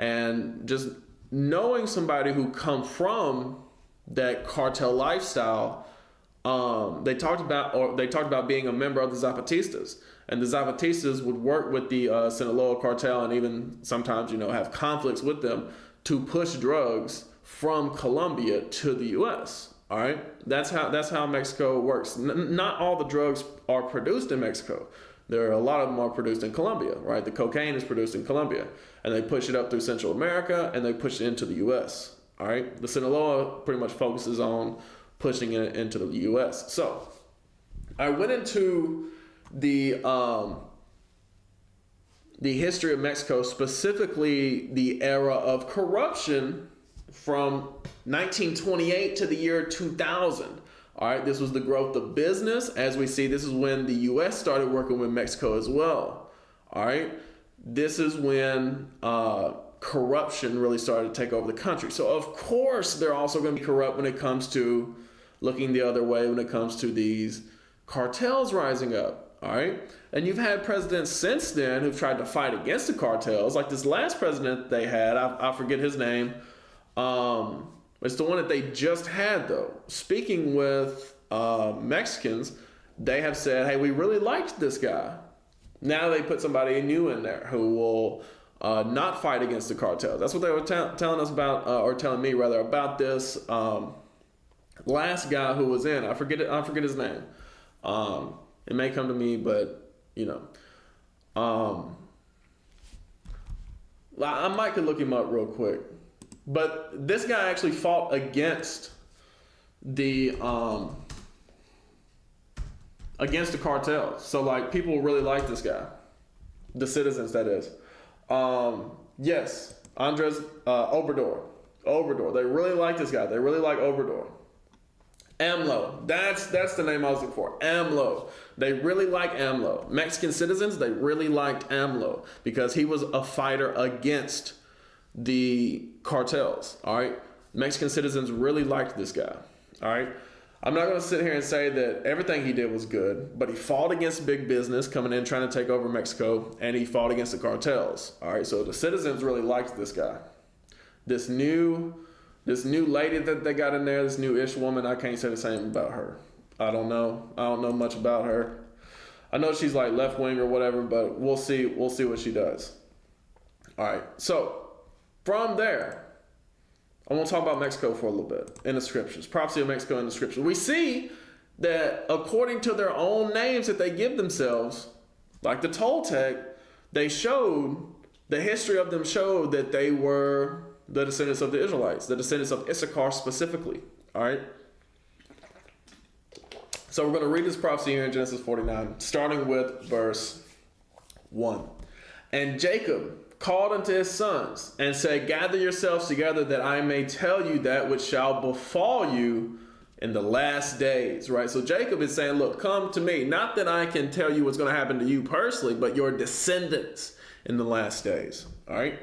And just knowing somebody who come from that cartel lifestyle, they talked about being a member of the Zapatistas, and the Zapatistas would work with the Sinaloa cartel and even sometimes have conflicts with them to push drugs from Colombia to the U.S. All right, that's how Mexico works. Not all the drugs are produced in Mexico. There are a lot of them are produced in Colombia, right? The cocaine is produced in Colombia, and they push it up through Central America, and they push it into the U.S., all right? The Sinaloa pretty much focuses on pushing it into the U.S. So I went into the history of Mexico, specifically the era of corruption from 1928 to the year 2000. All right, this was the growth of business. As we see, this is when the U.S. started working with Mexico as well. All right, this is when corruption really started to take over the country. So, of course, they're also going to be corrupt when it comes to looking the other way when it comes to these cartels rising up. All right, and you've had presidents since then who've tried to fight against the cartels. Like this last president they had, I forget his name. It's the one that they just had, though. Speaking with Mexicans, they have said, hey, we really liked this guy. Now they put somebody new in there who will not fight against the cartel. That's what they were telling us about, or telling me rather, about this Last guy who was in, I forget his name. It may come to me, but you know, I might could look him up real quick. But this guy actually fought against the cartel. So like people really like this guy, the citizens that is. Yes, Andres Obrador. They really like this guy. They really like Obrador. AMLO. That's the name I was looking for. AMLO. They really like AMLO. Mexican citizens, they really liked AMLO because he was a fighter against the cartels. All right. Mexican citizens really liked this guy. All right. I'm not going to sit here and say that everything he did was good, but he fought against big business coming in trying to take over Mexico, and he fought against the cartels. All right. So the citizens really liked this guy. This new lady that they got in there, this new-ish woman, I can't say the same about her. I don't know much about her. I know she's like left-wing or whatever, but we'll see what she does. All right, so from there, I want to talk about Mexico for a little bit in the scriptures. Prophecy of Mexico in the scriptures. We see that according to their own names that they give themselves, like the Toltec, the history of them showed that they were the descendants of the Israelites, the descendants of Issachar specifically. All right. So we're going to read this prophecy here in Genesis 49, starting with verse 1. And Jacob called unto his sons and said, gather yourselves together that I may tell you that which shall befall you in the last days. Right. So Jacob is saying, look, come to me. Not that I can tell you what's going to happen to you personally, but your descendants in the last days. All right.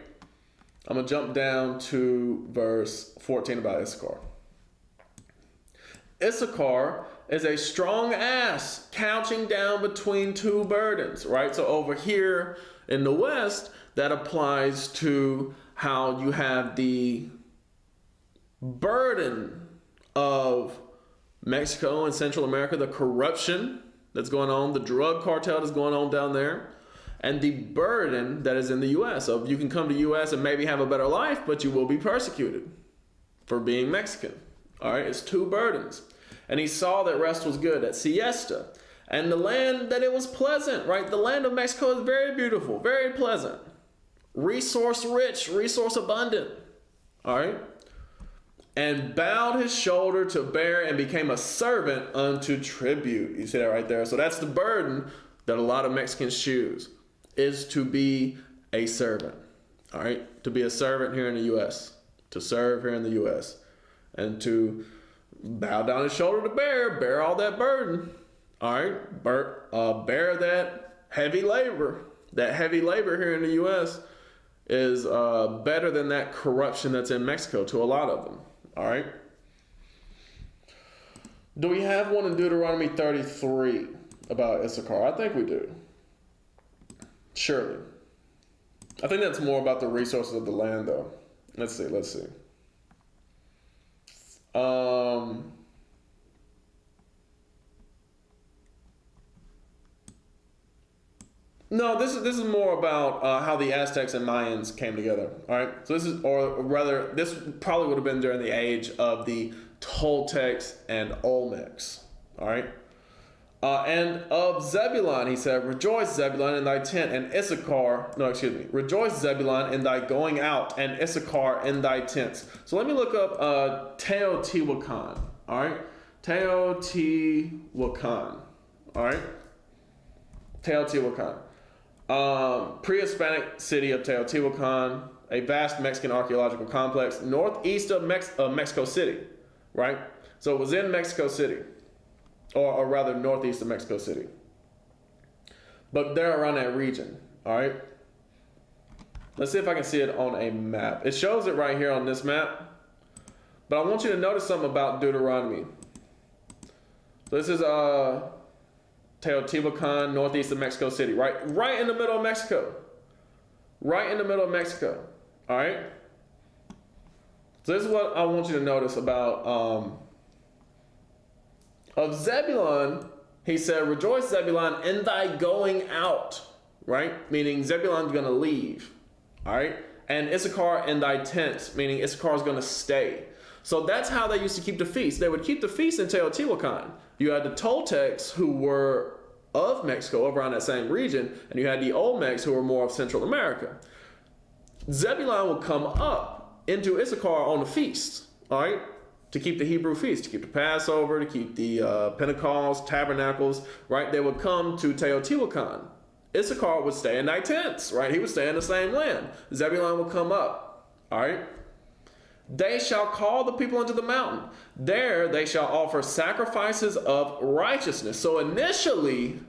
I'm going to jump down to verse 14 about Issachar. Issachar is a strong ass couching down between two burdens, right? So over here in the West, that applies to how you have the burden of Mexico and Central America, the corruption that's going on, the drug cartel that's going on down there, and the burden that is in the U.S. of you can come to U.S. and maybe have a better life, but you will be persecuted for being Mexican. All right, it's two burdens. And he saw that rest was good, at siesta, and the land that it was pleasant, right? The land of Mexico is very beautiful, very pleasant, resource rich, resource abundant. All right, and bowed his shoulder to bear and became a servant unto tribute. You see that right there? So that's the burden that a lot of Mexicans choose, is to be a servant. All right, to be a servant here in the U.S., to serve here in the U.S., and to bow down his shoulder to bear all that burden. All right, bear that heavy labor. That heavy labor here in the U.S. is better than that corruption that's in Mexico to a lot of them. All right. Do we have one in Deuteronomy 33 about Issachar? I think we do. Surely. I think that's more about the resources of the land, though. Let's see. No, this is more about how the Aztecs and Mayans came together. All right, so this probably would have been during the age of the Toltecs and Olmecs. All right, and of Zebulun, he said, rejoice, Zebulun, in thy tent, and rejoice, Zebulun, in thy going out, and Issachar in thy tents. So let me look up Teotihuacan. All right, Teotihuacan. All right, Teotihuacan. Pre-Hispanic city of Teotihuacan, a vast Mexican archaeological complex northeast of Mexico City, right? So it was in Mexico City, or rather northeast of Mexico City. But they're around that region, all right? Let's see if I can see it on a map. It shows it right here on this map, but I want you to notice something about Deuteronomy. So this is Teotihuacan, northeast of Mexico City, right in the middle of Mexico. Right in the middle of Mexico. All right? So this is what I want you to notice about of Zebulun. He said, rejoice, Zebulun, in thy going out, right? Meaning Zebulun's going to leave, all right? And Issachar in thy tents, meaning Issachar is going to stay. So that's how they used to keep the feast. They would keep the feast in Teotihuacan. You had the Toltecs who were of Mexico, over around that same region, and you had the Olmecs who were more of Central America. Zebulun would come up into Issachar on the feast, all right, to keep the Hebrew feast, to keep the Passover, to keep the Pentecost, Tabernacles, right? They would come to Teotihuacan. Issachar would stay in their tents, right? He would stay in the same land. Zebulun would come up, all right? They shall call the people unto the mountain. There they shall offer sacrifices of righteousness. So initially,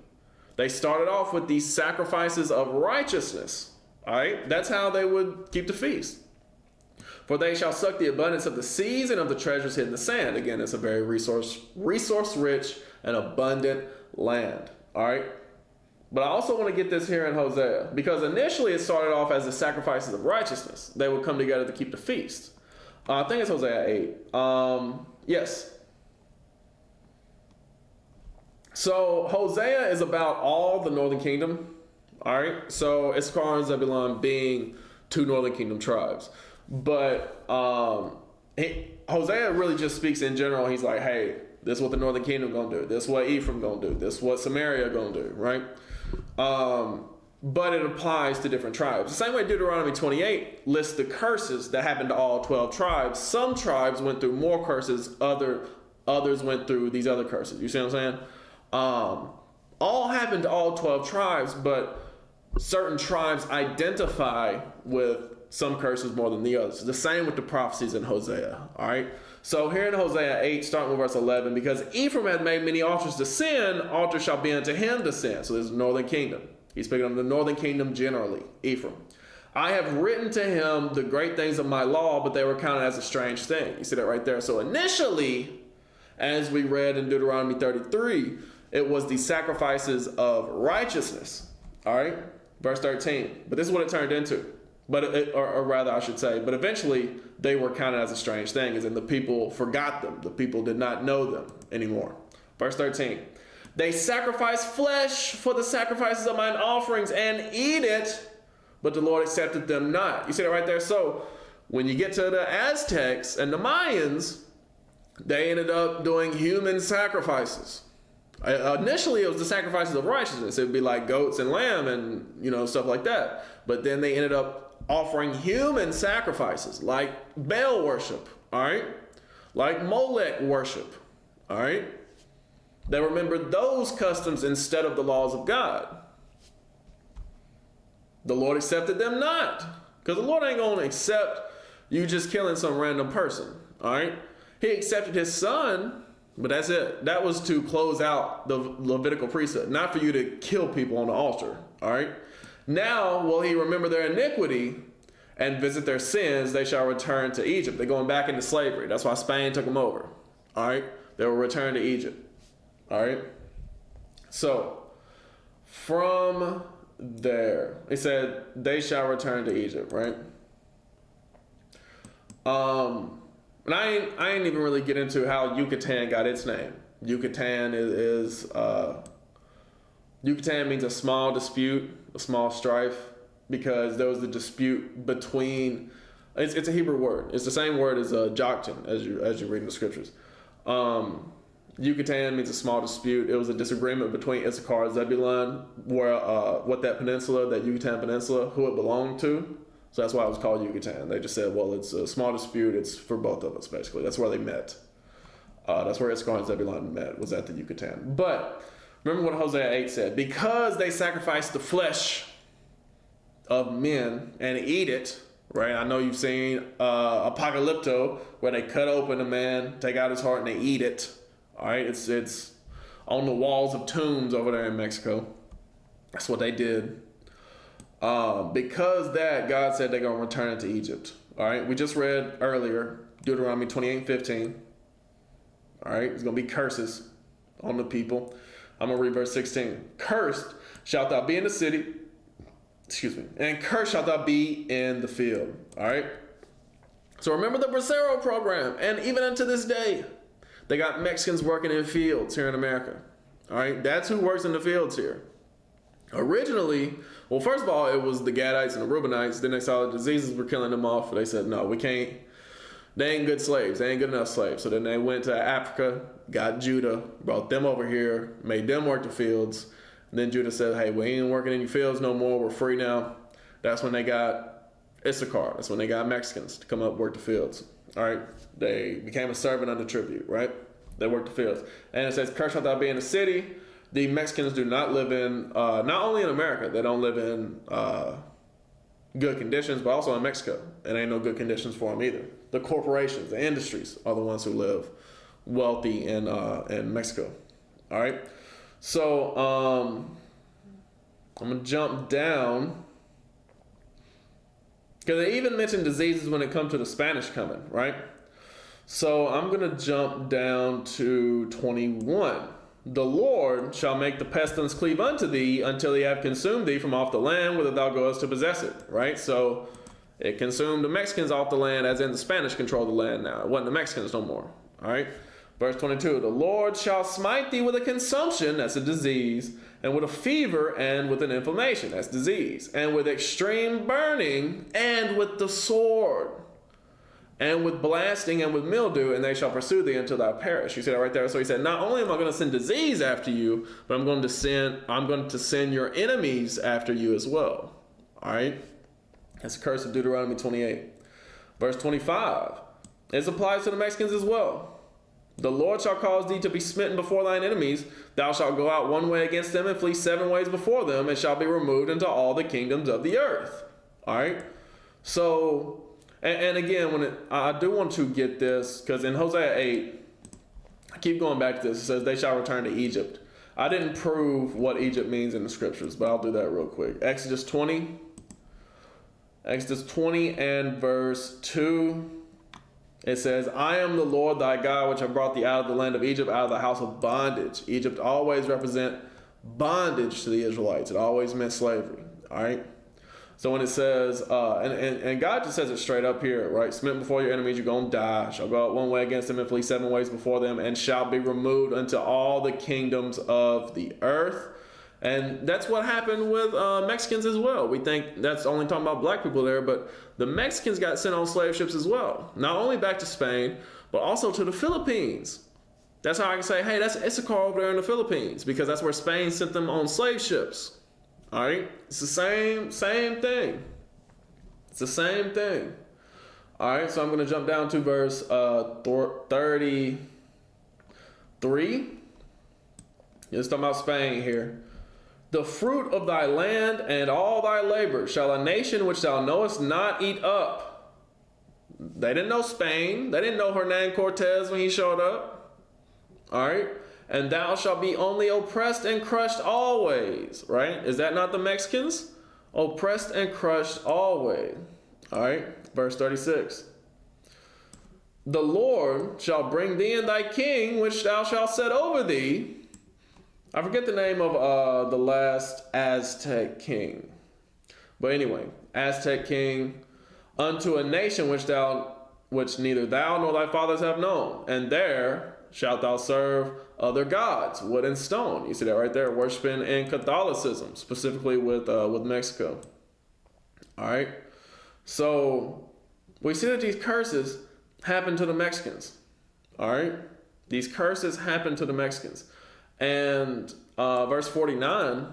they started off with these sacrifices of righteousness. All right? That's how they would keep the feast. For they shall suck the abundance of the seas and of the treasures hid in the sand. Again, it's a very resource-rich and abundant land. All right? But I also want to get this here in Hosea, because initially it started off as the sacrifices of righteousness. They would come together to keep the feast. I think it's Hosea 8. Yes. So Hosea is about all the northern kingdom. All right. So Issachar and Zebulun being two northern kingdom tribes. But Hosea really just speaks in general. He's like, hey, this is what the northern kingdom going to do. This is what Ephraim going to do. This is what Samaria going to do. Right. But it applies to different tribes. The same way Deuteronomy 28 lists the curses that happened to all 12 tribes. Some tribes went through more curses, others went through these other curses. You see what I'm saying? All happened to all 12 tribes, but certain tribes identify with some curses more than the others. The same with the prophecies in Hosea. All right? So here in Hosea 8, starting with verse 11, because Ephraim hath made many altars to sin, altars shall be unto him to sin. So this is the northern kingdom. He's speaking of the northern kingdom generally, Ephraim. I have written to him the great things of my law, but they were counted as a strange thing. You see that right there? So initially, as we read in Deuteronomy 33, it was the sacrifices of righteousness. All right? Verse 13. But this is what it turned into. Or rather, I should say, but eventually they were counted as a strange thing, as in the people forgot them. The people did not know them anymore. Verse 13. They sacrifice flesh for the sacrifices of mine offerings and eat it, but the Lord accepted them not. You see that right there? So when you get to the Aztecs and the Mayans, they ended up doing human sacrifices. Initially, it was the sacrifices of righteousness. It would be like goats and lamb and, stuff like that. But then they ended up offering human sacrifices like Baal worship, all right? Like Molech worship, all right? They remembered those customs instead of the laws of God. The Lord accepted them not. Because the Lord ain't going to accept you just killing some random person. All right? He accepted his son, but that's it. That was to close out the Levitical priesthood, not for you to kill people on the altar. All right? Now, will he remember their iniquity and visit their sins? They shall return to Egypt. They're going back into slavery. That's why Spain took them over. All right? They will return to Egypt. All right. So from there, it said they shall return to Egypt, right? And I ain't even really get into how Yucatan got its name. Yucatan Yucatan means a small dispute, a small strife, because there was a dispute between. It's a Hebrew word. It's the same word as Joktan as you read in the scriptures. Yucatan means a small dispute. It was a disagreement between Issachar and Zebulun, what that peninsula, that Yucatan Peninsula, who it belonged to. So that's why it was called Yucatan. They just said, well, it's a small dispute. It's for both of us, basically. That's where they met. That's where Issachar and Zebulun met, was at the Yucatan. But remember what Hosea 8 said. Because they sacrificed the flesh of men and eat it, right? I know you've seen Apocalypto, where they cut open a man, take out his heart, and they eat it. All right, it's on the walls of tombs over there in Mexico. That's what they did. Because that, God said they're going to return it to Egypt. All right, we just read earlier, Deuteronomy 28:15. All right, it's going to be curses on the people. I'm going to read verse 16. Cursed shalt thou be in the city, and cursed shalt thou be in the field. All right, so remember the Bracero program, and even unto this day, they got Mexicans working in fields here in America. All right, that's who works in the fields here. Originally, well, first of all, it was the Gadites and the Reubenites. Then they saw the diseases were killing them off. They said, no, we can't They ain't good slaves. They ain't good enough slaves. So then they went to Africa, got Judah, brought them over here, made them work the fields. And then Judah said, hey, we ain't working in your fields no more. We're free now. That's when they got Issachar. That's when they got Mexicans to come up and work the fields. All right. They became a servant under tribute, right? They worked the fields. And it says, cursed shalt thou be in the city. The Mexicans do not live in, not only in America, they don't live in good conditions, but also in Mexico. And ain't no good conditions for them either. The corporations, the industries are the ones who live wealthy in Mexico. All right. So I'm going to jump down. Because they even mention diseases when it comes to the Spanish coming, right? So I'm going to jump down to 21. The Lord shall make the pestilence cleave unto thee until he have consumed thee from off the land whither thou goest to possess it, right? So it consumed the Mexicans off the land, as in the Spanish control the land now. It wasn't the Mexicans no more, all right? Verse 22, the Lord shall smite thee with a consumption, that's a disease, and with a fever, and with an inflammation, that's disease, and with extreme burning, and with the sword, and with blasting, and with mildew, and they shall pursue thee until thou perish. You see that right there? So he said, not only am I going to send disease after you, but I'm going to send your enemies after you as well. All right? That's the curse of Deuteronomy 28. Verse 25. This applies to the Mexicans as well. The Lord shall cause thee to be smitten before thine enemies. Thou shalt go out one way against them and flee 7 ways before them, and shall be removed into all the kingdoms of the earth. All right? So, and again, I do want to get this, because in Hosea 8, I keep going back to this. It says, they shall return to Egypt. I didn't prove what Egypt means in the scriptures, but I'll do that real quick. Exodus 20 and verse 2. It says, I am the Lord thy God, which have brought thee out of the land of Egypt, out of the house of bondage. Egypt always represent bondage to the Israelites. It always meant slavery. All right. So when it says, and God just says it straight up here, right? Smitten before your enemies, you're going to die. Shall go out one way against them and flee 7 ways before them, and shall be removed unto all the kingdoms of the earth. And that's what happened with Mexicans as well. We think that's only talking about black people there, but the Mexicans got sent on slave ships as well. Not only back to Spain, but also to the Philippines. That's how I can say, hey, that's Issachar over there in the Philippines, because that's where Spain sent them on slave ships. All right? It's the same thing. It's the same thing. All right, so I'm going to jump down to verse 33. It's talking about Spain here. The fruit of thy land and all thy labor shall a nation which thou knowest not eat up. They didn't know Spain. They didn't know Hernan Cortez when he showed up. All right. And thou shalt be only oppressed and crushed always. Right. Is that not the Mexicans? Oppressed and crushed always. All right. Verse 36. The Lord shall bring thee and thy king, which thou shalt set over thee. I forget the name of the last Aztec king. But anyway, Aztec king, unto a nation which neither thou nor thy fathers have known. And there shalt thou serve other gods, wood and stone. You see that right there, worshiping in Catholicism, specifically with Mexico. All right. So we see that these curses happen to the Mexicans. All right. These curses happen to the Mexicans. And verse 49,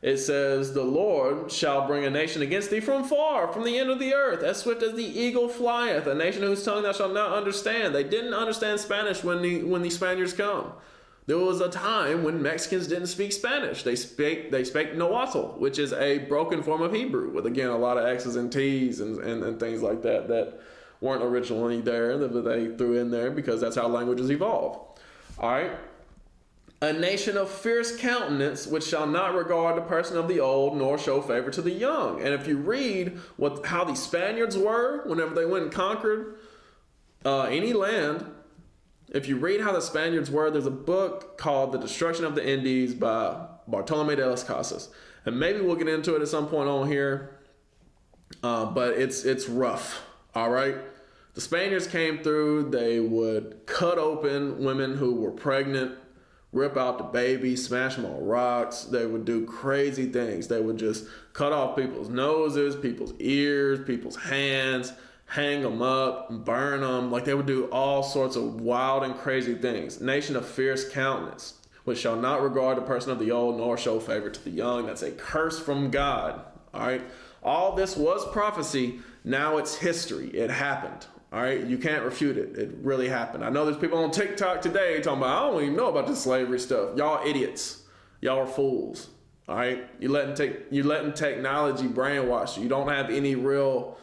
it says, the Lord shall bring a nation against thee from far, from the end of the earth, as swift as the eagle flieth, a nation whose tongue thou shalt not understand. They didn't understand Spanish when the Spaniards come. There was a time when Mexicans didn't speak Spanish. They spake Nahuatl, which is a broken form of Hebrew, with, again, a lot of X's and T's and things like that weren't originally there, that they threw in there because that's how languages evolve. All right. A nation of fierce countenance, which shall not regard the person of the old, nor show favor to the young. And if you read how the Spaniards were whenever they went and conquered any land, if you read how the Spaniards were, there's a book called The Destruction of the Indies by Bartolome de las Casas. And maybe we'll get into it at some point on here, but it's rough, all right? The Spaniards came through, they would cut open women who were pregnant, rip out the baby, smash them on rocks. They would do crazy things. They would just cut off people's noses, people's ears, people's hands, hang them up, burn them. Like they would do all sorts of wild and crazy things. Nation of fierce countenance, which shall not regard the person of the old, nor show favor to the young. That's a curse from God. All right. All this was prophecy. Now it's history. It happened. All right. You can't refute it. It really happened. I know there's people on TikTok today talking about, I don't even know about this slavery stuff. Y'all idiots. Y'all are fools. All right. You letting technology brainwash you. You don't have any real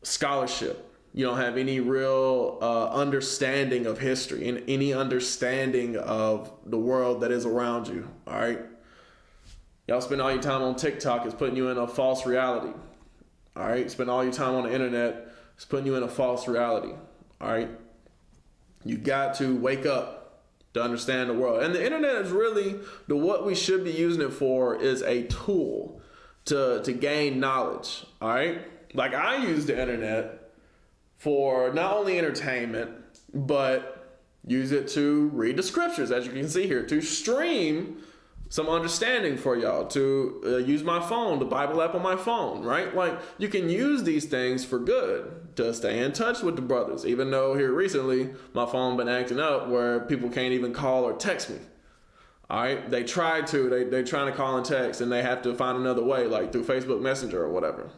scholarship. You don't have any real understanding of history and any understanding of the world that is around you. All right. Y'all spend all your time on TikTok, it's putting you in a false reality. All right. Spend all your time on the internet, it's putting you in a false reality. All right. You got to wake up to understand the world. And the internet is really what we should be using it for is a tool to gain knowledge. All right. Like I use the internet for not only entertainment, but use it to read the scriptures, as you can see here, to stream some understanding for y'all, to use my phone, the Bible app on my phone, right? Like you can use these things for good to stay in touch with the brothers, even though here recently my phone been acting up where people can't even call or text me. All right, they trying to call and text and they have to find another way, like through Facebook Messenger or whatever.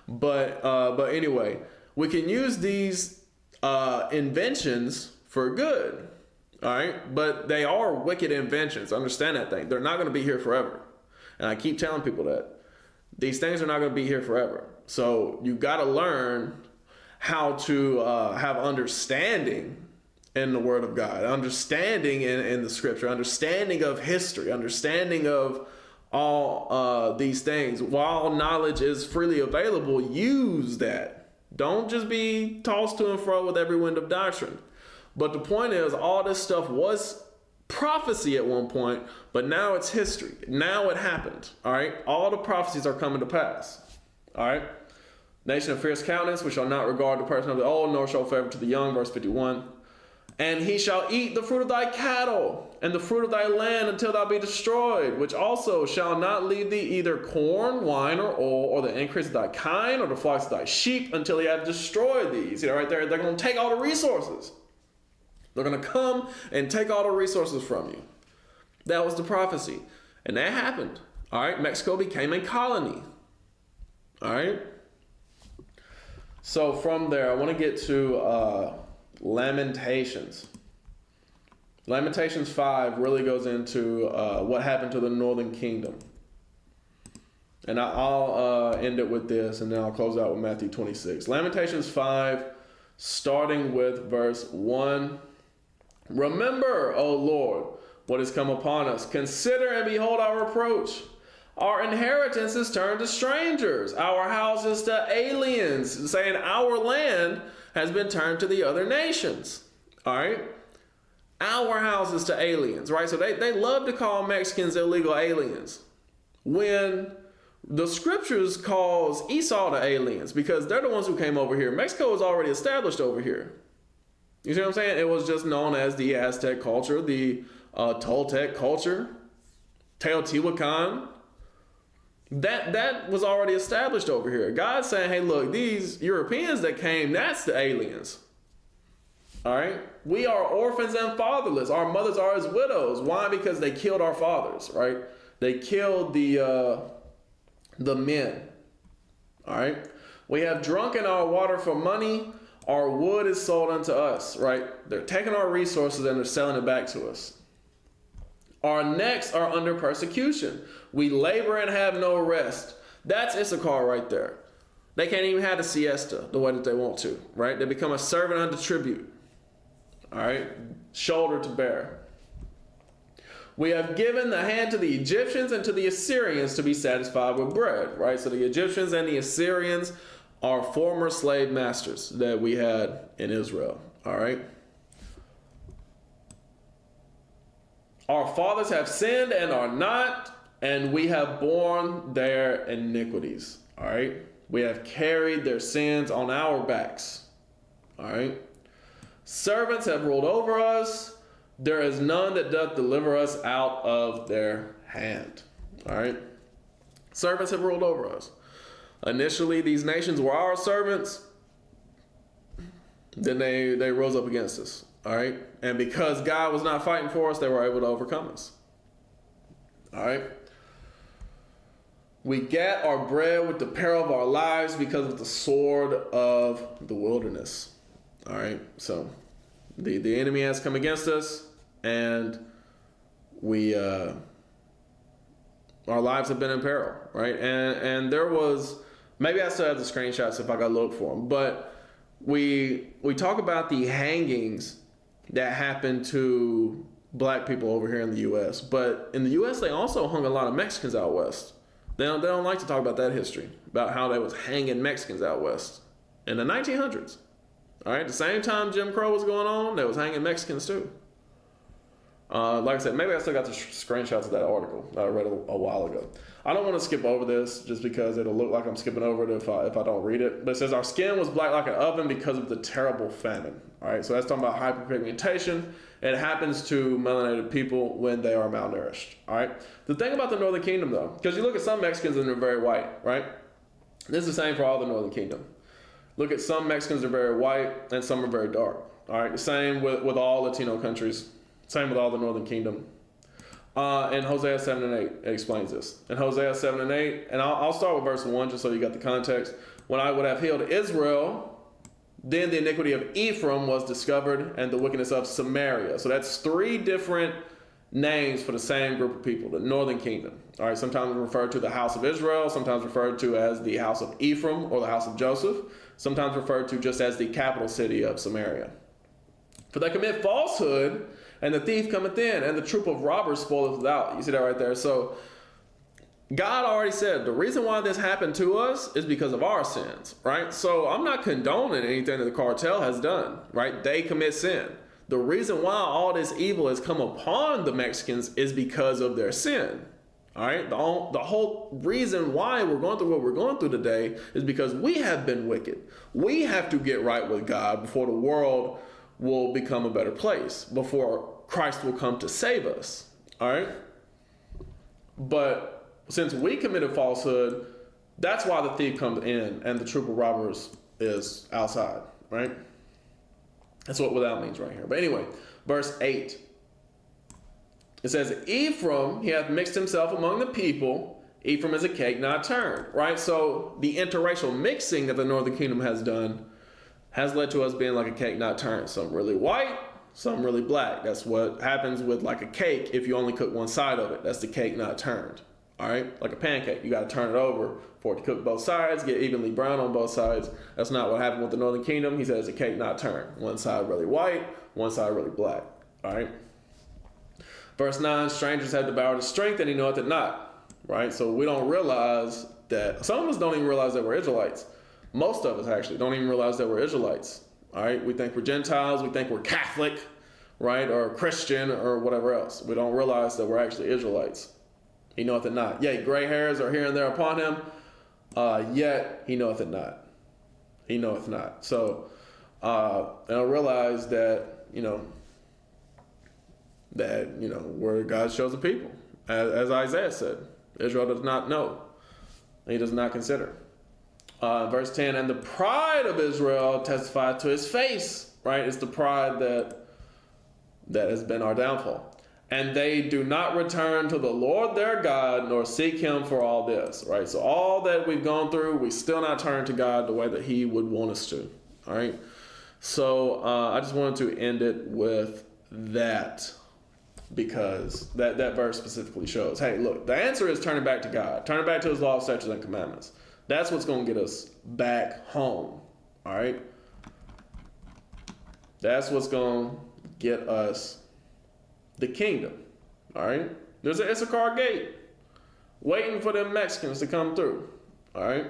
But anyway, we can use these inventions for good. All right, but they are wicked inventions. Understand that thing. They're not going to be here forever. And I keep telling people that these things are not going to be here forever. So you got to learn how to have understanding in the Word of God, understanding in the Scripture, understanding of history, understanding of all these things. While knowledge is freely available, use that. Don't just be tossed to and fro with every wind of doctrine. But the point is, all this stuff was prophecy at one point, but now it's history. Now it happened. All right. All the prophecies are coming to pass. All right. Nation of fierce countenance, which shall not regard the person of the old, nor show favor to the young. Verse 51. And he shall eat the fruit of thy cattle and the fruit of thy land until thou be destroyed, which also shall not leave thee either corn, wine, or oil, or the increase of thy kine, or the flocks of thy sheep, until he have destroyed thee. See that right there? They're going to take all the resources. They're going to come and take all the resources from you. That was the prophecy. And that happened. All right. Mexico became a colony. All right. So from there, I want to get to Lamentations. Lamentations 5 really goes into what happened to the northern kingdom. And I'll end it with this, and then I'll close out with Matthew 26. Lamentations 5, starting with verse 1. Remember, O Lord, what has come upon us. Consider and behold our reproach. Our inheritance is turned to strangers, our houses to aliens, saying our land has been turned to the other nations. All right? Our houses to aliens, right? So they love to call Mexicans illegal aliens when the scriptures calls Esau to aliens because they're the ones who came over here. Mexico was already established over here. You see what I'm saying? It was just known as the Aztec culture, the Toltec culture, Teotihuacan. That was already established over here. God's saying, hey, look, these Europeans that came, that's the aliens. All right? We are orphans and fatherless. Our mothers are as widows. Why? Because they killed our fathers, right? They killed the men. All right? We have drunken our water for money. Our wood is sold unto us, right? They're taking our resources and they're selling it back to us. Our necks are under persecution. We labor and have no rest. That's Issachar right there. They can't even have a siesta the way that they want to, right? They become a servant under tribute. All right? Shoulder to bear. We have given the hand to the Egyptians and to the Assyrians to be satisfied with bread, right? So the Egyptians and the Assyrians are former slave masters that we had in Israel, all right? Our fathers have sinned and are not, and we have borne their iniquities, all right? We have carried their sins on our backs, all right? Servants have ruled over us. There is none that doth deliver us out of their hand, all right? Servants have ruled over us. Initially, these nations were our servants. Then they rose up against us. All right. And because God was not fighting for us, they were able to overcome us. All right. We get our bread with the peril of our lives because of the sword of the wilderness. All right. So the enemy has come against us, and we our lives have been in peril. Right. And there was, maybe I still have the screenshots if I got to look for them, but we talk about the hangings that happened to black people over here in the U.S. But in the U.S., they also hung a lot of Mexicans out west. They don't like to talk about that history, about how they was hanging Mexicans out west in the 1900s. All right, the same time Jim Crow was going on, they was hanging Mexicans too. Like I said, maybe I still got the screenshots of that article that I read a while ago. I don't want to skip over this just because it'll look like I'm skipping over it if I don't read it. But it says, our skin was black like an oven because of the terrible famine. All right, so that's talking about hyperpigmentation. It happens to melanated people when they are malnourished. All right, the thing about the Northern Kingdom, though, because you look at some Mexicans and they're very white, right? This is the same for all the Northern Kingdom. Look at some Mexicans are very white and some are very dark. All right, the same with all Latino countries. Same with all the Northern Kingdom. In Hosea 7 and 8, it explains this. In Hosea 7 and 8, and I'll start with verse 1 just so you got the context. When I would have healed Israel, then the iniquity of Ephraim was discovered and the wickedness of Samaria. So that's three different names for the same group of people, the Northern Kingdom. All right, sometimes referred to the house of Israel, sometimes referred to as the house of Ephraim or the house of Joseph, sometimes referred to just as the capital city of Samaria. For they commit falsehood, and the thief cometh in, and the troop of robbers spoileth without. You see that right there? So God already said the reason why this happened to us is because of our sins, right? So I'm not condoning anything that the cartel has done, right? They commit sin. The reason why all this evil has come upon the Mexicans is because of their sin. All right, the whole reason why we're going through what we're going through today is because we have been wicked. We have to get right with God before the world will become a better place, before Christ will come to save us. All right, but since we committed falsehood, that's why the thief comes in and the troop of robbers is outside. Right, that's what without means right here. But anyway, verse 8. It says, Ephraim, he hath mixed himself among the people. Ephraim is a cake not turned, right? So the interracial mixing that the Northern Kingdom has done has led to us being like a cake not turned. Some really white, some really black. That's what happens with like a cake if you only cook one side of it. That's the cake not turned, all right? Like a pancake, you got to turn it over for it to cook both sides, get evenly brown on both sides. That's not what happened with the Northern Kingdom. He says a cake not turned. One side really white, one side really black, all right? Verse 9, strangers have devoured his strength and he knoweth it not, right? So we don't realize that, some of us don't even realize that we're Israelites. Most of us actually don't even realize that we're Israelites, all right? We think we're Gentiles, we think we're Catholic, right? Or Christian or whatever else. We don't realize that we're actually Israelites. He knoweth it not. Yea, gray hairs are here and there upon him, yet he knoweth it not. He knoweth not. So, and I realize that, where God shows the people. As Isaiah said, Israel does not know. He does not consider. Verse 10, and the pride of Israel testified to his face, right? It's the pride that has been our downfall. And they do not return to the Lord their God, nor seek him for all this, right? So all that we've gone through, we still not turn to God the way that he would want us to, all right? So I just wanted to end it with that, because that verse specifically shows, hey, look, the answer is turning back to God, turning back to his law, statutes, and commandments. That's what's going to get us back home, all right? That's what's going to get us the kingdom, all right? There's an Issachar gate waiting for them Mexicans to come through, all right?